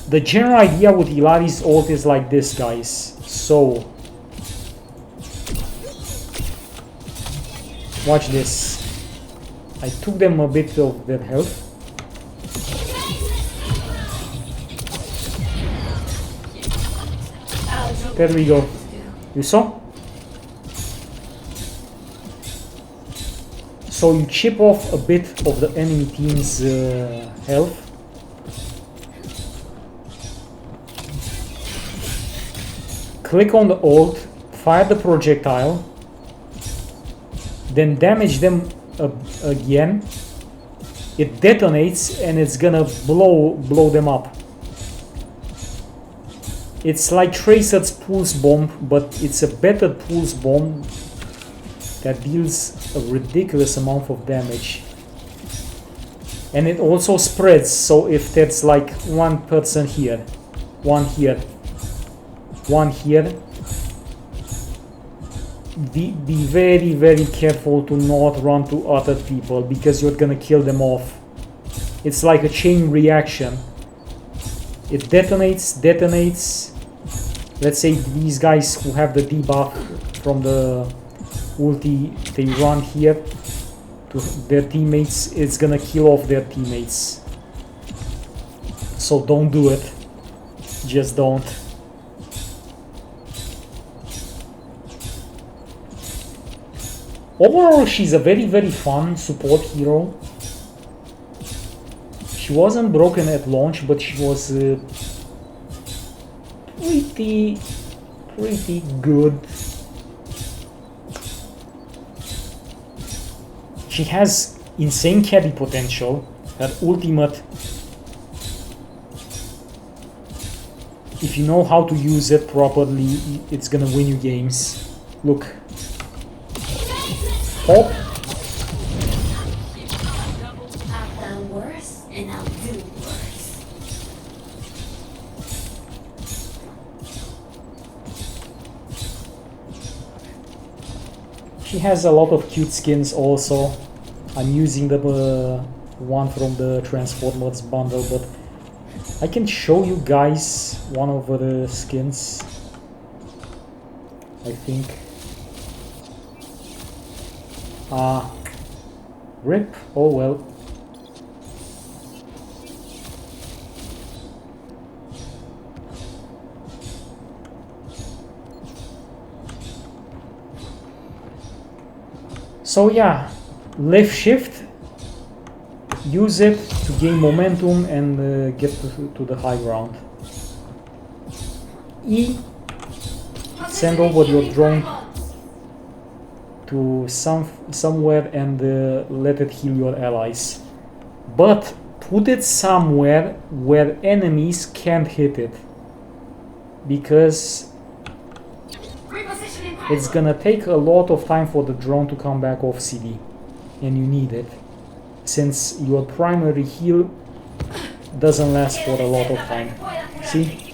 The general idea with Illari's ult is like this, guys. So, watch this. I took them a bit of their health. There we go. You saw? So you chip off a bit of the enemy team's health. Click on the ult, fire the projectile, then damage them again. It detonates and it's gonna blow them up. It's like Tracer's Pulse Bomb, but it's a better Pulse Bomb that deals a ridiculous amount of damage. And it also spreads, so if there's like one person here, one here, one here, be very, very careful to not run to other people, because you're gonna kill them off. It's like a chain reaction. It detonates. Let's say these guys who have the debuff from the ulti, they run here to their teammates. It's gonna kill off their teammates. So don't do it. Just don't. Overall, she's a very, very fun support hero. She wasn't broken at launch, but she was pretty good. She has insane carry potential. Her ultimate, if you know how to use it properly, it's gonna win you games. Look. Hop. I've done worse, and I'll do worse. She has a lot of cute skins also. I'm using the one from the Transformers bundle, but I can show you guys one of the skins, I think. RIP, oh well. So yeah, left shift, use it to gain momentum and get to the high ground. E, send over your drone to somewhere and let it heal your allies. But put it somewhere where enemies can't hit it, because it's gonna take a lot of time for the drone to come back off CD, and you need it, since your primary heal doesn't last for a lot of time. See?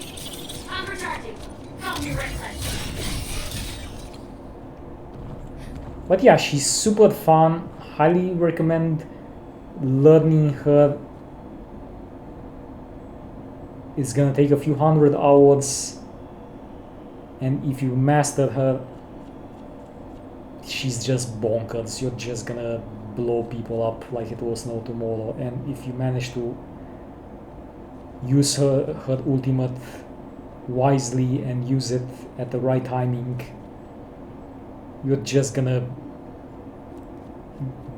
I'm recharging. Call me reckless. But yeah, she's super fun. Highly recommend learning her. It's gonna take a few hundred hours, and if you master her, she's just bonkers. You're just gonna blow people up like it was no tomorrow. And if you manage to use her ultimate wisely and use it at the right timing, you're just gonna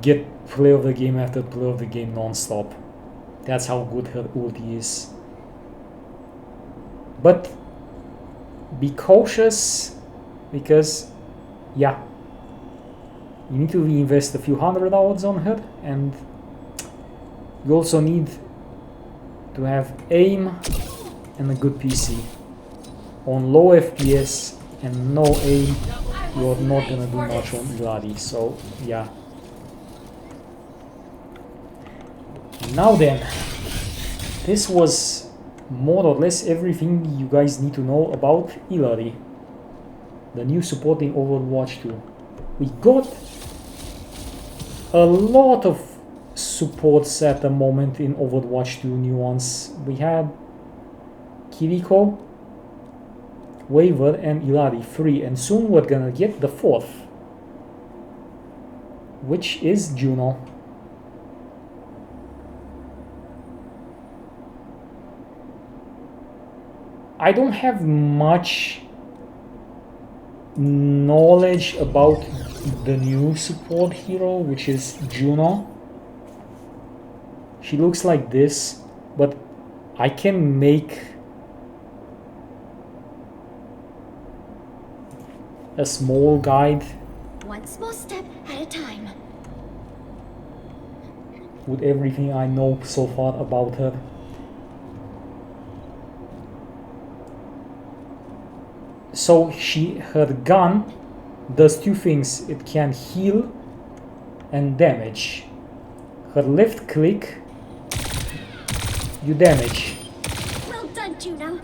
get play of the game after play of the game non-stop. That's how good her ulti is. But be cautious, because yeah, you need to reinvest a few hundred hours on her, and you also need to have aim and a good PC. On low FPS and no aim, you're not gonna do much on Illari, so yeah. Now then, this was more or less everything you guys need to know about Illari, the new support in Overwatch 2. We got a lot of supports at the moment in Overwatch 2 new ones. We had Kiriko, Waver and Illari 3, and soon we're gonna get the 4th, which is Juno. I don't have much knowledge about the new support hero, which is Juno. She looks like this, but I can make a small guide One small step at a time. with everything I know so far about her. So her gun does two things. It can heal and damage. Her left click, you damage. Well done, Juno.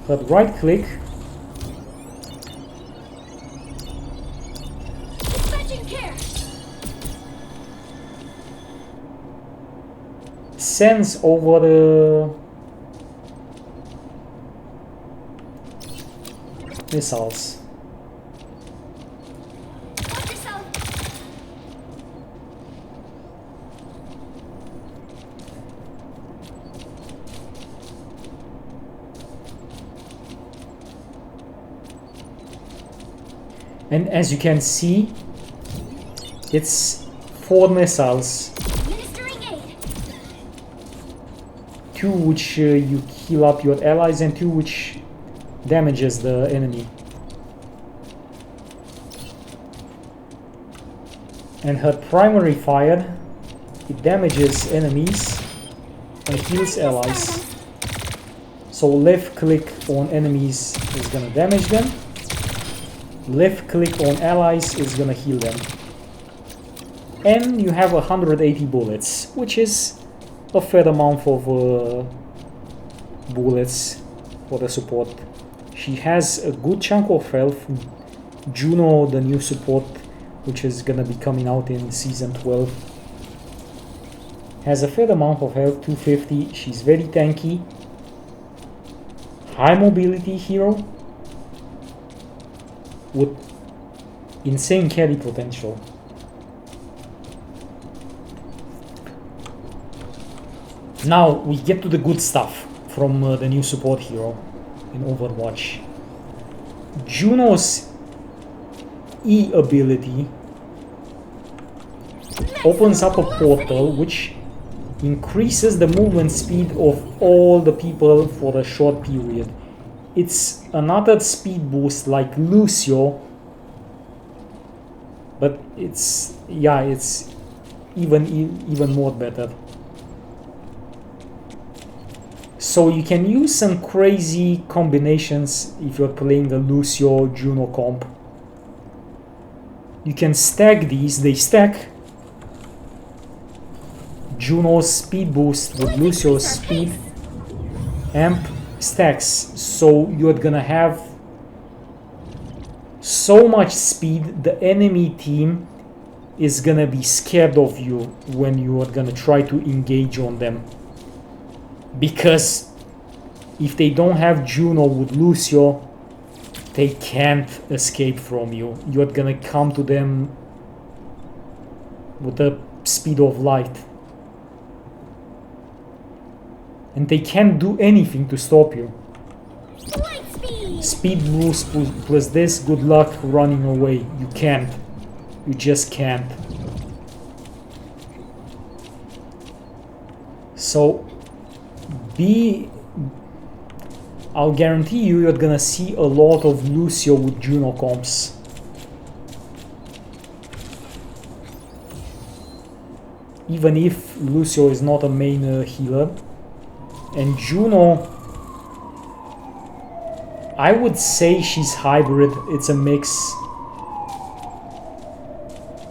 Her right click, Dispatching care. sends over the missiles. Watch yourself. And as you can see, it's 4 missiles. Ministering aid. 2 which you heal up your allies, and 2 which damages the enemy. And her primary fire, it damages enemies and heals allies. So left click on enemies is gonna damage them. Left click on allies is gonna heal them. And you have 180 bullets, which is a fair amount of bullets for the support. She has a good chunk of health. Juno, the new support, which is gonna be coming out in season 12, has a fair amount of health, 250. She's very tanky. High mobility hero with insane carry potential. Now we get to the good stuff from the new support hero in Overwatch. Juno's E ability opens up a portal which increases the movement speed of all the people for a short period. It's another speed boost like Lucio, but it's even more better. So you can use some crazy combinations if you're playing a Lucio Juno comp. You can stack these, they stack. Juno's speed boost with Lucio's speed amp stacks, so you're gonna have so much speed the enemy team is gonna be scared of you when you are gonna try to engage on them. Because if they don't have Juno with Lucio, they can't escape from you. You're gonna come to them with the speed of light. And they can't do anything to stop you. Light speed. Speed boost plus this, good luck running away. You can't. You just can't. So I'll guarantee you're gonna see a lot of Lucio with Juno comps. Even if Lucio is not a main healer. And Juno, I would say she's hybrid, it's a mix.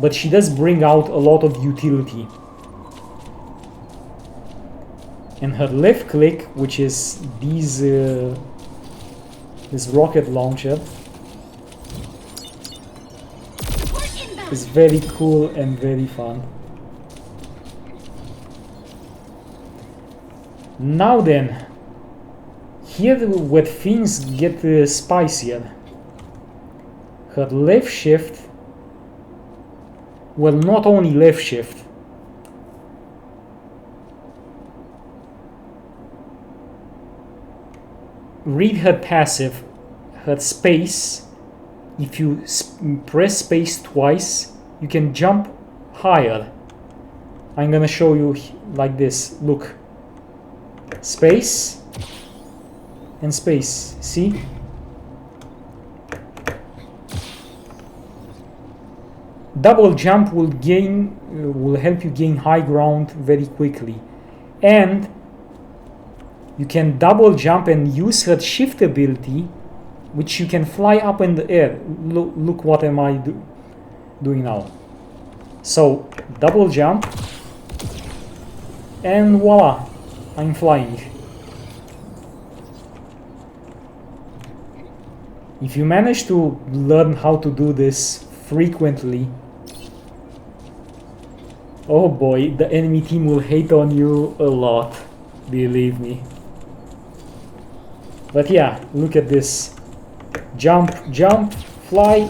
But she does bring out a lot of utility. And her left click, which is this rocket launcher, is very cool and very fun. Now then, here where things get spicier. Her left shift, well, not only left shift, read her passive, her space. If you press space twice, you can jump higher. I'm gonna show you like this, look. Space and space, see? Double jump will help you gain high ground very quickly. And you can double jump and use her shift ability, which you can fly up in the air. Look what am I doing now. So double jump and voila, I'm flying. If you manage to learn how to do this frequently, oh boy, the enemy team will hate on you a lot, believe me. But yeah, look at this. Jump, jump, fly,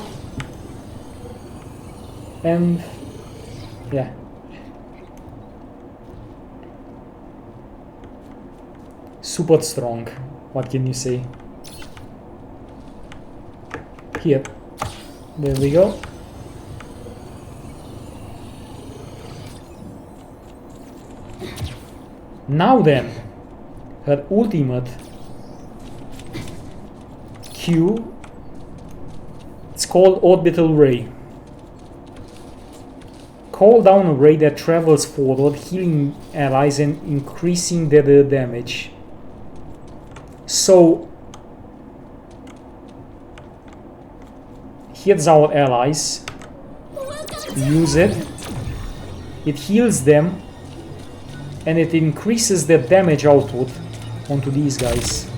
and yeah. Super strong, what can you say? Here, there we go. Now then, her ultimate Q, it's called Orbital Ray. Call down a ray that travels forward, healing allies and increasing their damage. So here's our allies. Use it. It heals them and it increases their damage output onto these guys.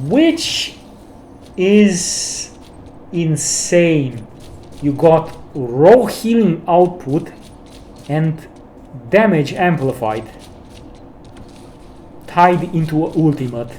Which is insane. You got raw healing output and damage amplified tied into an ultimate.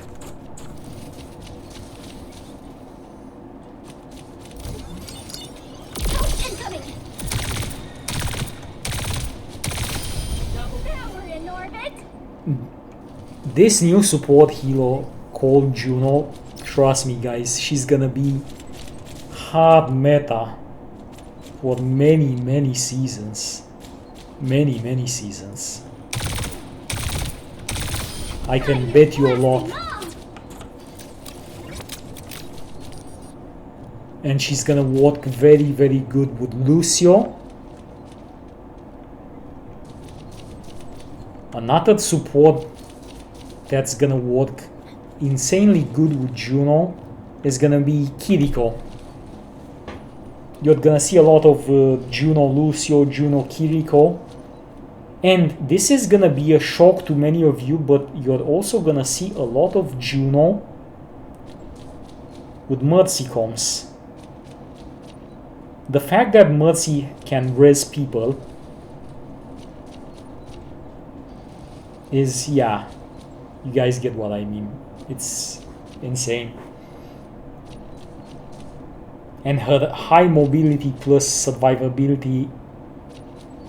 This new support hero called Juno, trust me guys, she's gonna be hard meta for many seasons. Many seasons. I can bet you a lot. And she's gonna work very good with Lucio. Another support that's gonna work insanely good with Juno is gonna be Kiriko. You're gonna see a lot of Juno Lucio, Juno Kiriko. And this is gonna be a shock to many of you, but you're also gonna see a lot of Juno with Mercy comms. The fact that Mercy can res people is, yeah, you guys get what I mean. It's insane. And her high mobility plus survivability,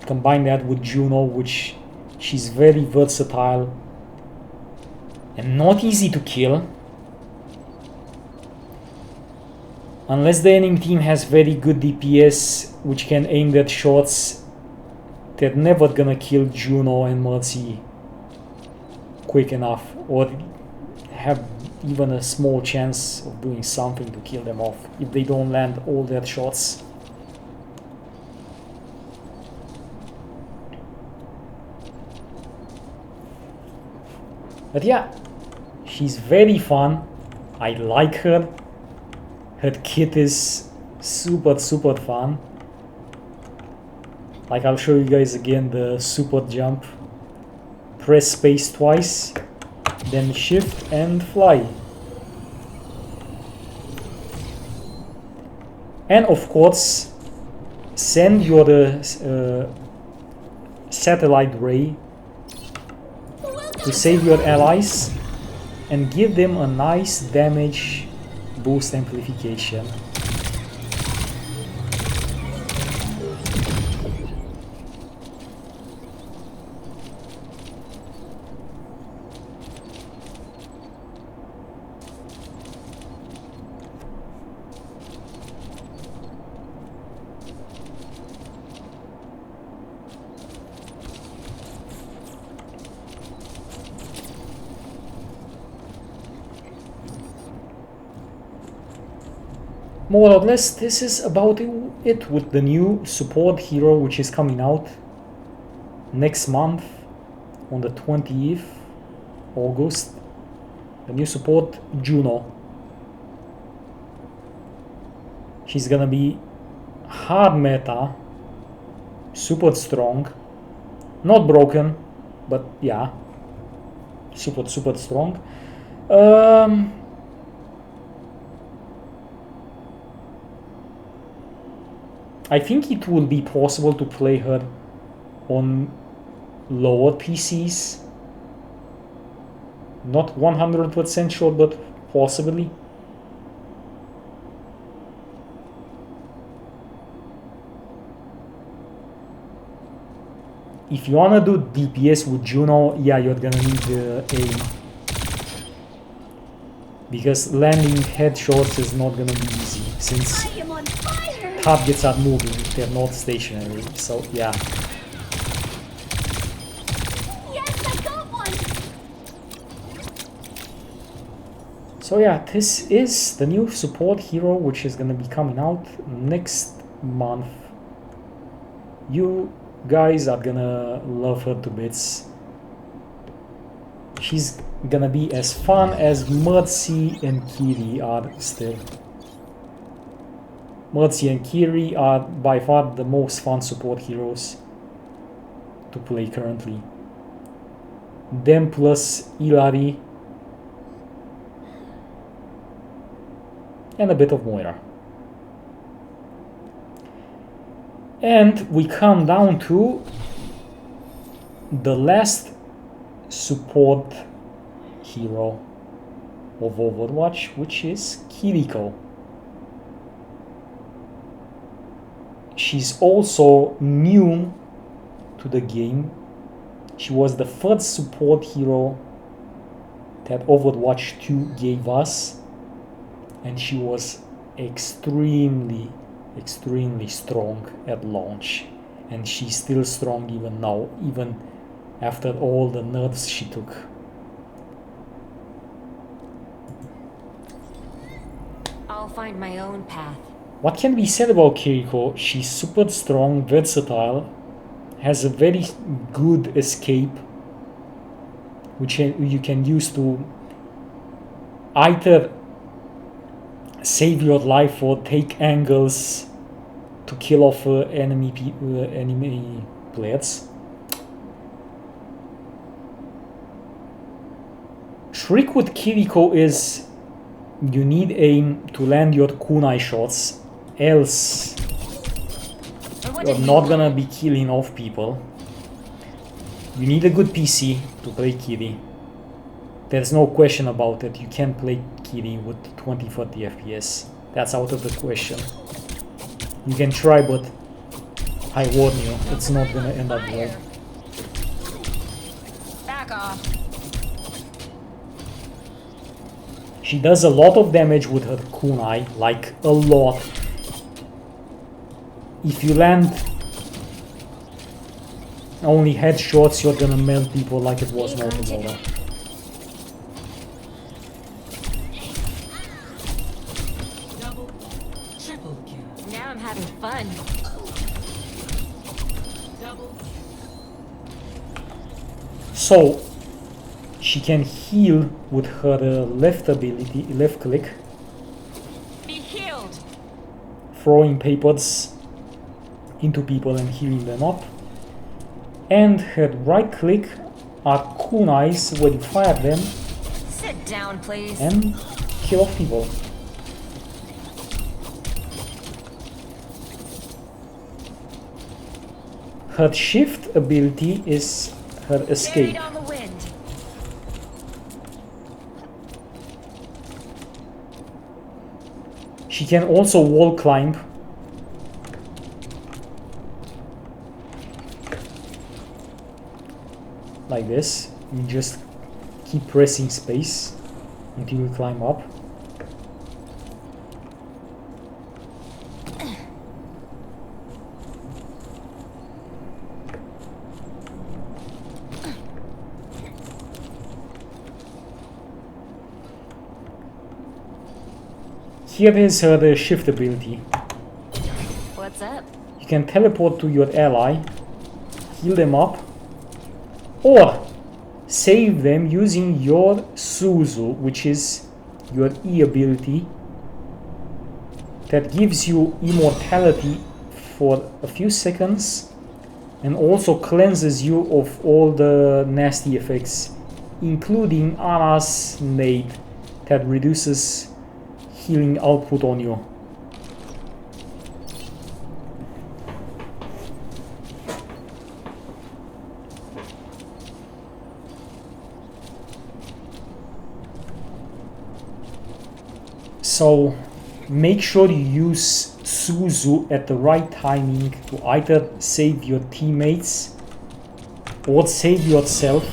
combine that with Juno, which she's very versatile and not easy to kill. Unless the enemy team has very good DPS which can aim their shots, they're never gonna kill Juno and Mercy quick enough, or have even a small chance of doing something to kill them off if they don't land all their shots. But yeah, she's very fun. I like her. Her kit is super fun. Like, I'll show you guys again the super jump. Press space twice, then shift and fly. And of course, send your satellite ray to save your allies and give them a nice damage boost amplification. More or less, this is about it with the new support hero which is coming out next month on the 20th August. The new support, Juno. She's gonna be hard meta, super strong, not broken, but yeah, super strong. I think it will be possible to play her on lower PCs. Not 100% sure, but possibly. If you wanna do DPS with Juno, yeah, you're gonna need aim. Because landing headshots is not gonna be easy, since I am on fire! targets are moving, they're not stationary, so yeah. Yes, I got one! So yeah, this is the new support hero which is gonna be coming out next month. You guys are gonna love her to bits. She's gonna be as fun as Mercy and Kiri are still. Mercy and Kiri are by far the most fun support heroes to play currently. Them plus Illari and a bit of Moira. And we come down to the last support hero of Overwatch, which is Kiriko. She's also new to the game. She was the first support hero that Overwatch 2 gave us, and she was extremely strong at launch, and she's still strong even now, even after all the nerfs she took. I'll find my own path. What can be said about Kiriko? She's super strong, versatile, has a very good escape, which you can use to either save your life or take angles to kill off enemy players. Trick with Kiriko is you need aim to land your kunai shots, else you're not gonna be killing off people. You need a good PC to play Kiri. There's no question about it. You can't play Kiri with 20-30 FPS. That's out of the question. You can try, but I warn you, it's not gonna end up well. Back off. She does a lot of damage with her kunai, like a lot. If you land only headshots, you're gonna melt people like it was no tomorrow. Now I'm having fun. So she can heal with her left ability, left click, Be healed. throwing papers into people and healing them up. And her right click are kunais when you fire them Sit down, please. and kill off people. Her shift ability is her escape. Buried on the wind. She can also wall climb. Like this. You just keep pressing space until you climb up. Here is her shift ability. What's up? You can teleport to your ally, heal them up, or save them using your Suzu, which is your E ability that gives you immortality for a few seconds and also cleanses you of all the nasty effects, including Ana's nade that reduces healing output on you. So make sure you use Suzu at the right timing to either save your teammates or save yourself,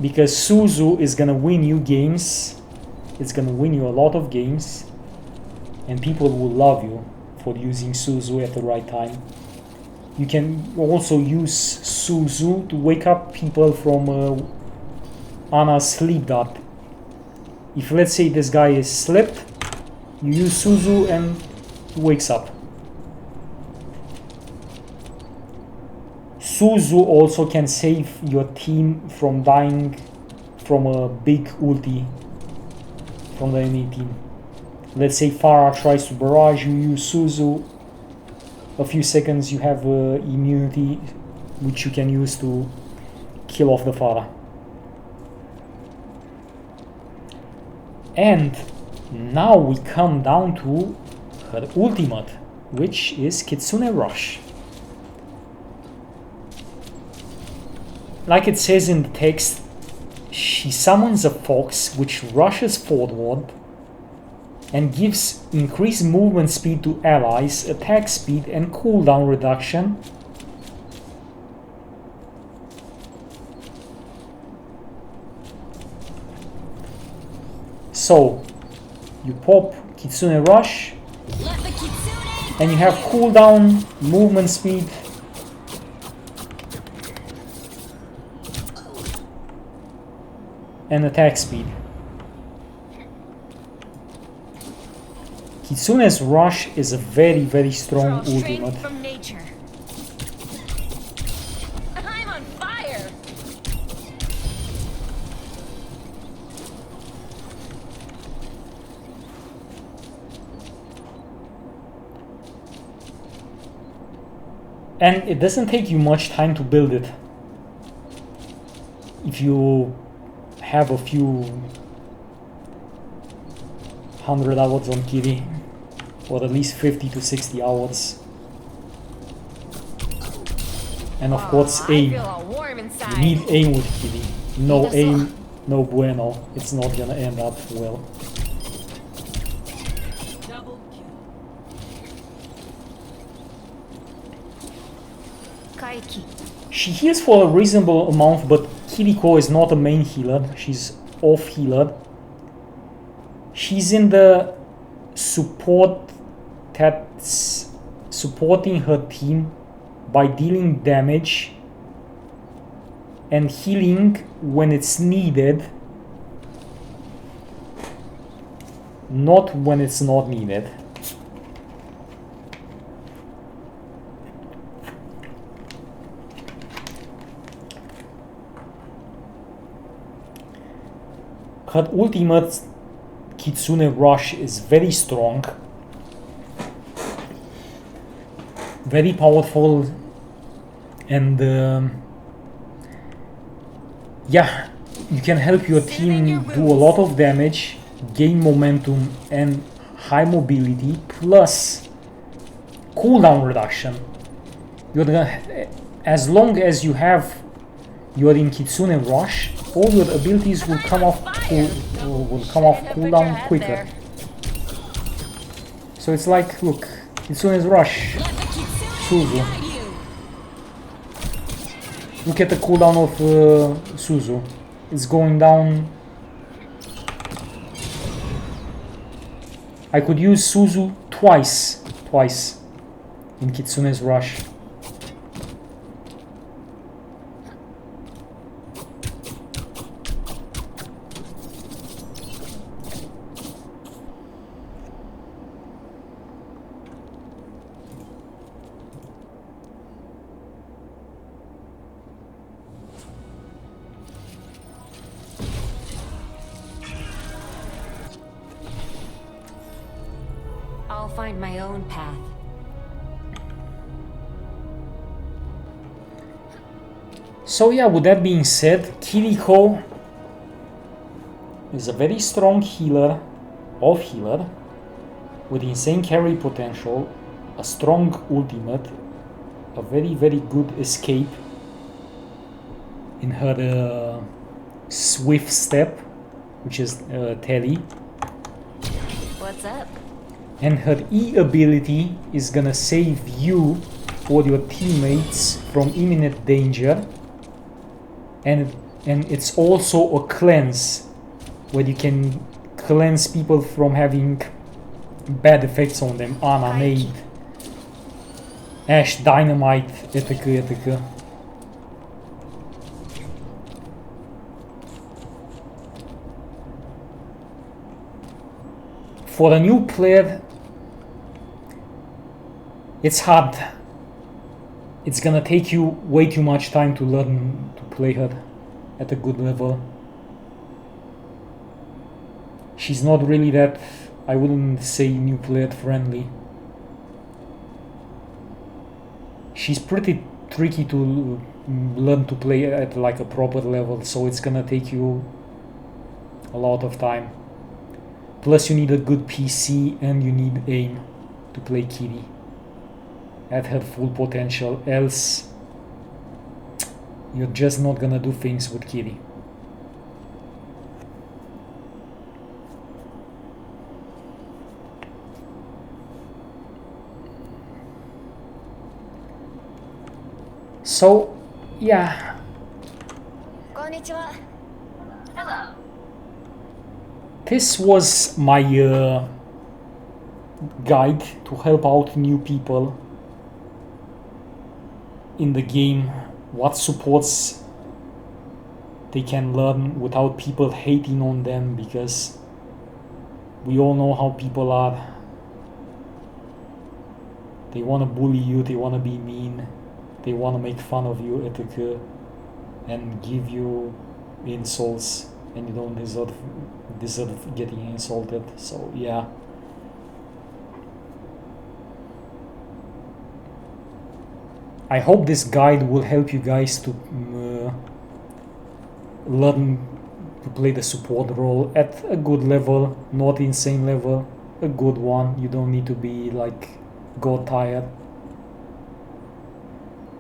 because Suzu is gonna win you games. It's gonna win you a lot of games, and people will love you for using Suzu at the right time. You can also use Suzu to wake up people from Ana's sleep dart. If let's say this guy is slept, you use Suzu and he wakes up. Suzu also can save your team from dying from a big ulti from the enemy team. Let's say Pharah tries to barrage, you use Suzu. A few seconds you have immunity, which you can use to kill off the Pharah. And now we come down to her ultimate, which is Kitsune Rush. Like it says in the text, she summons a fox which rushes forward and gives increased movement speed to allies, attack speed and cooldown reduction. So you pop Kitsune Rush Let the kitsune. and you have cooldown, movement speed, and attack speed. Kitsune's Rush is a very strong Draw strength ultimate. from nature. I'm on fire. And it doesn't take you much time to build it. If you have a few 100 hours on Kiri, or at least 50 to 60 hours. And of course I aim. feel all warm You inside. need aim with Kiri. No Need a aim, saw. no bueno. It's not gonna end up well. Kaiki. She heals for a reasonable amount, but Kiriko is not a main healer. She's off healer. She's in the support that's supporting her team by dealing damage and healing when it's needed, not when it's not needed. Her ultimate Kitsune Rush is very strong, very powerful, and yeah, you can help your team do a lot of damage, gain momentum and high mobility, plus cooldown reduction. You're gonna, as long as you have you're in Kitsune Rush, all your abilities will come off cooldown quicker. So it's like, look, Kitsune's Rush, Suzu. Look at the cooldown of Suzu. It's going down. I could use Suzu twice in Kitsune's Rush. I'll find my own path. So yeah, with that being said, Kiriko is a very strong healer, off-healer, with insane carry potential, a strong ultimate, a very good escape in her swift step, which is Telly. What's up? And her E ability is gonna save you or your teammates from imminent danger, and it's also a cleanse, where you can cleanse people from having bad effects on them. Ana, Nade, Ash, Dynamite, etc, etc. For a new player, it's hard. It's gonna take you way too much time to learn to play her at a good level. She's not really that, I wouldn't say new player friendly. She's pretty tricky to learn to play at like a proper level, so it's gonna take you a lot of time. Plus you need a good PC and you need aim to play Kiri at her full potential, else you're just not gonna do things with Kiri. So yeah, Konnichiwa. Hello. this was my guide to help out new people in the game, what supports they can learn without people hating on them, because we all know how people are. They want to bully you, they want to be mean, they want to make fun of you, etc, and give you insults, and you don't deserve getting insulted. So yeah, I hope this guide will help you guys to learn to play the support role at a good level, not insane level, a good one. You don't need to be like god tired.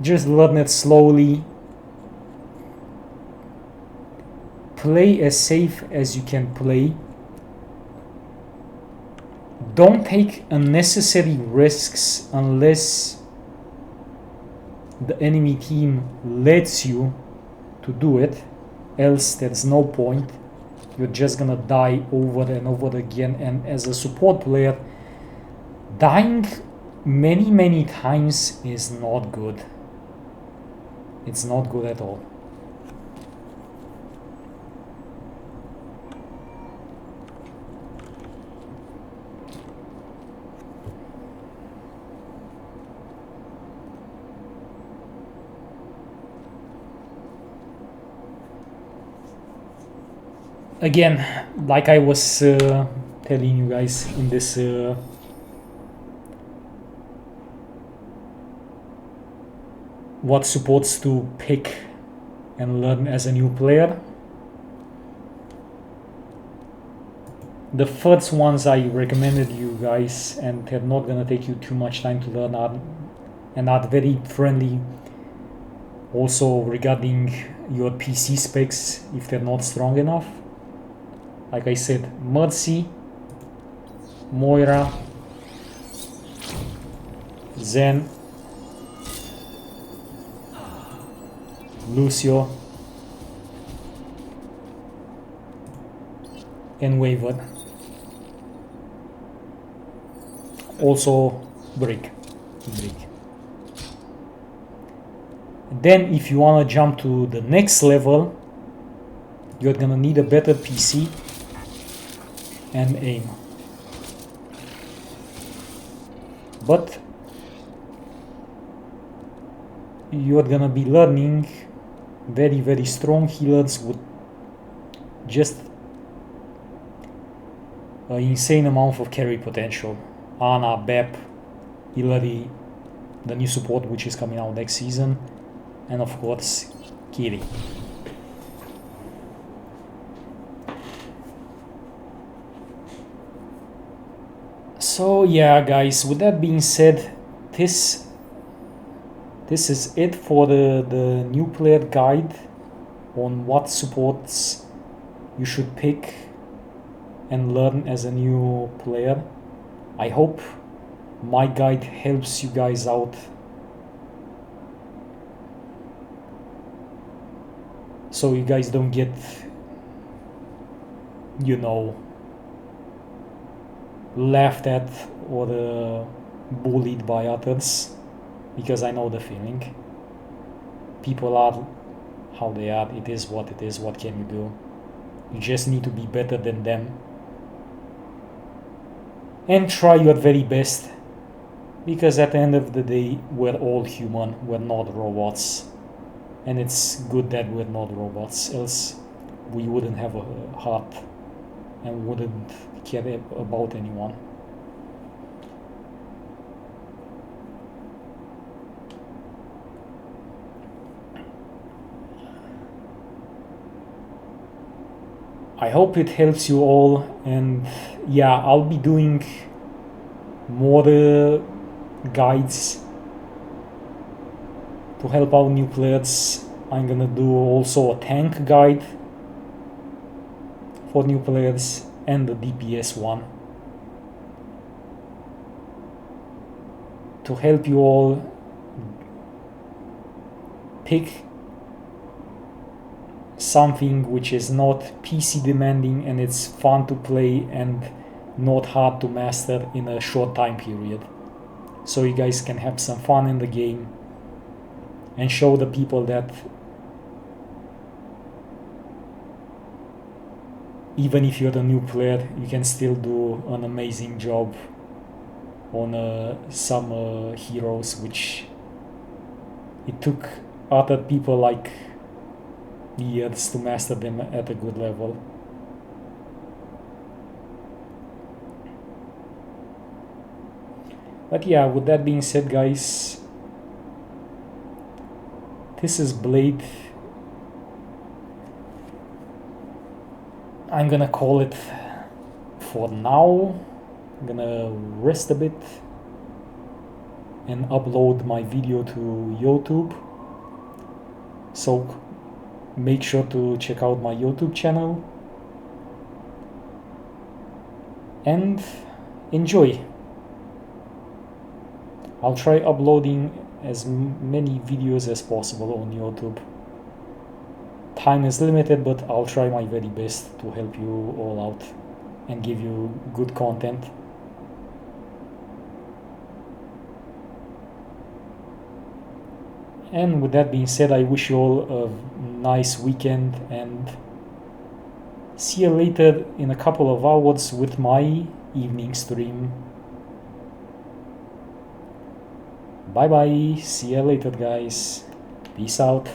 Just learn it slowly. Play as safe as you can play. Don't take unnecessary risks unless the enemy team lets you to do it, else there's no point. you're just gonna die over and over again. And as a support player, dying many times is not good. It's not good at all. Again, like I was telling you guys in this what supports to pick and learn as a new player. The first ones I recommended you guys, and they're not gonna take you too much time to learn, and are very friendly also regarding your PC specs if they're not strong enough. Like I said, Mercy, Moira, Zen, Lucio, and Waver. Also Brigitte. Then if you want to jump to the next level, you're gonna need a better PC and aim. But you're gonna be learning very strong healers with just an insane amount of carry potential. Ana, Bap, Illari, the new support which is coming out next season, and of course Kiri. So yeah guys, with that being said, this is it for the new player guide on what supports you should pick and learn as a new player. I hope my guide helps you guys out, so you guys don't get, you know, laughed at or bullied by others, because I know the feeling. People are how they are. It is what it is. What can you do? You just need to be better than them and try your very best, because at the end of the day we're all human, we're not robots, and it's good that we're not robots, else we wouldn't have a heart and wouldn't care about anyone. I hope it helps you all, and yeah, I'll be doing more guides to help out new players. I'm gonna do also a tank guide for new players and the DPS one to help you all pick something which is not PC demanding and it's fun to play and not hard to master in a short time period, so you guys can have some fun in the game and show the people that even if you're a new player, you can still do an amazing job on some heroes which it took other people like years to master them at a good level. But yeah, with that being said guys, this is Blade. I'm gonna call it for now. I'm gonna rest a bit and upload my video to YouTube, so make sure to check out my YouTube channel and enjoy. I'll try uploading as many videos as possible on YouTube. time is limited, but I'll try my very best to help you all out and give you good content. And with that being said, I wish you all a nice weekend and see you later in a couple of hours with my evening stream. Bye bye, see you later guys, peace out.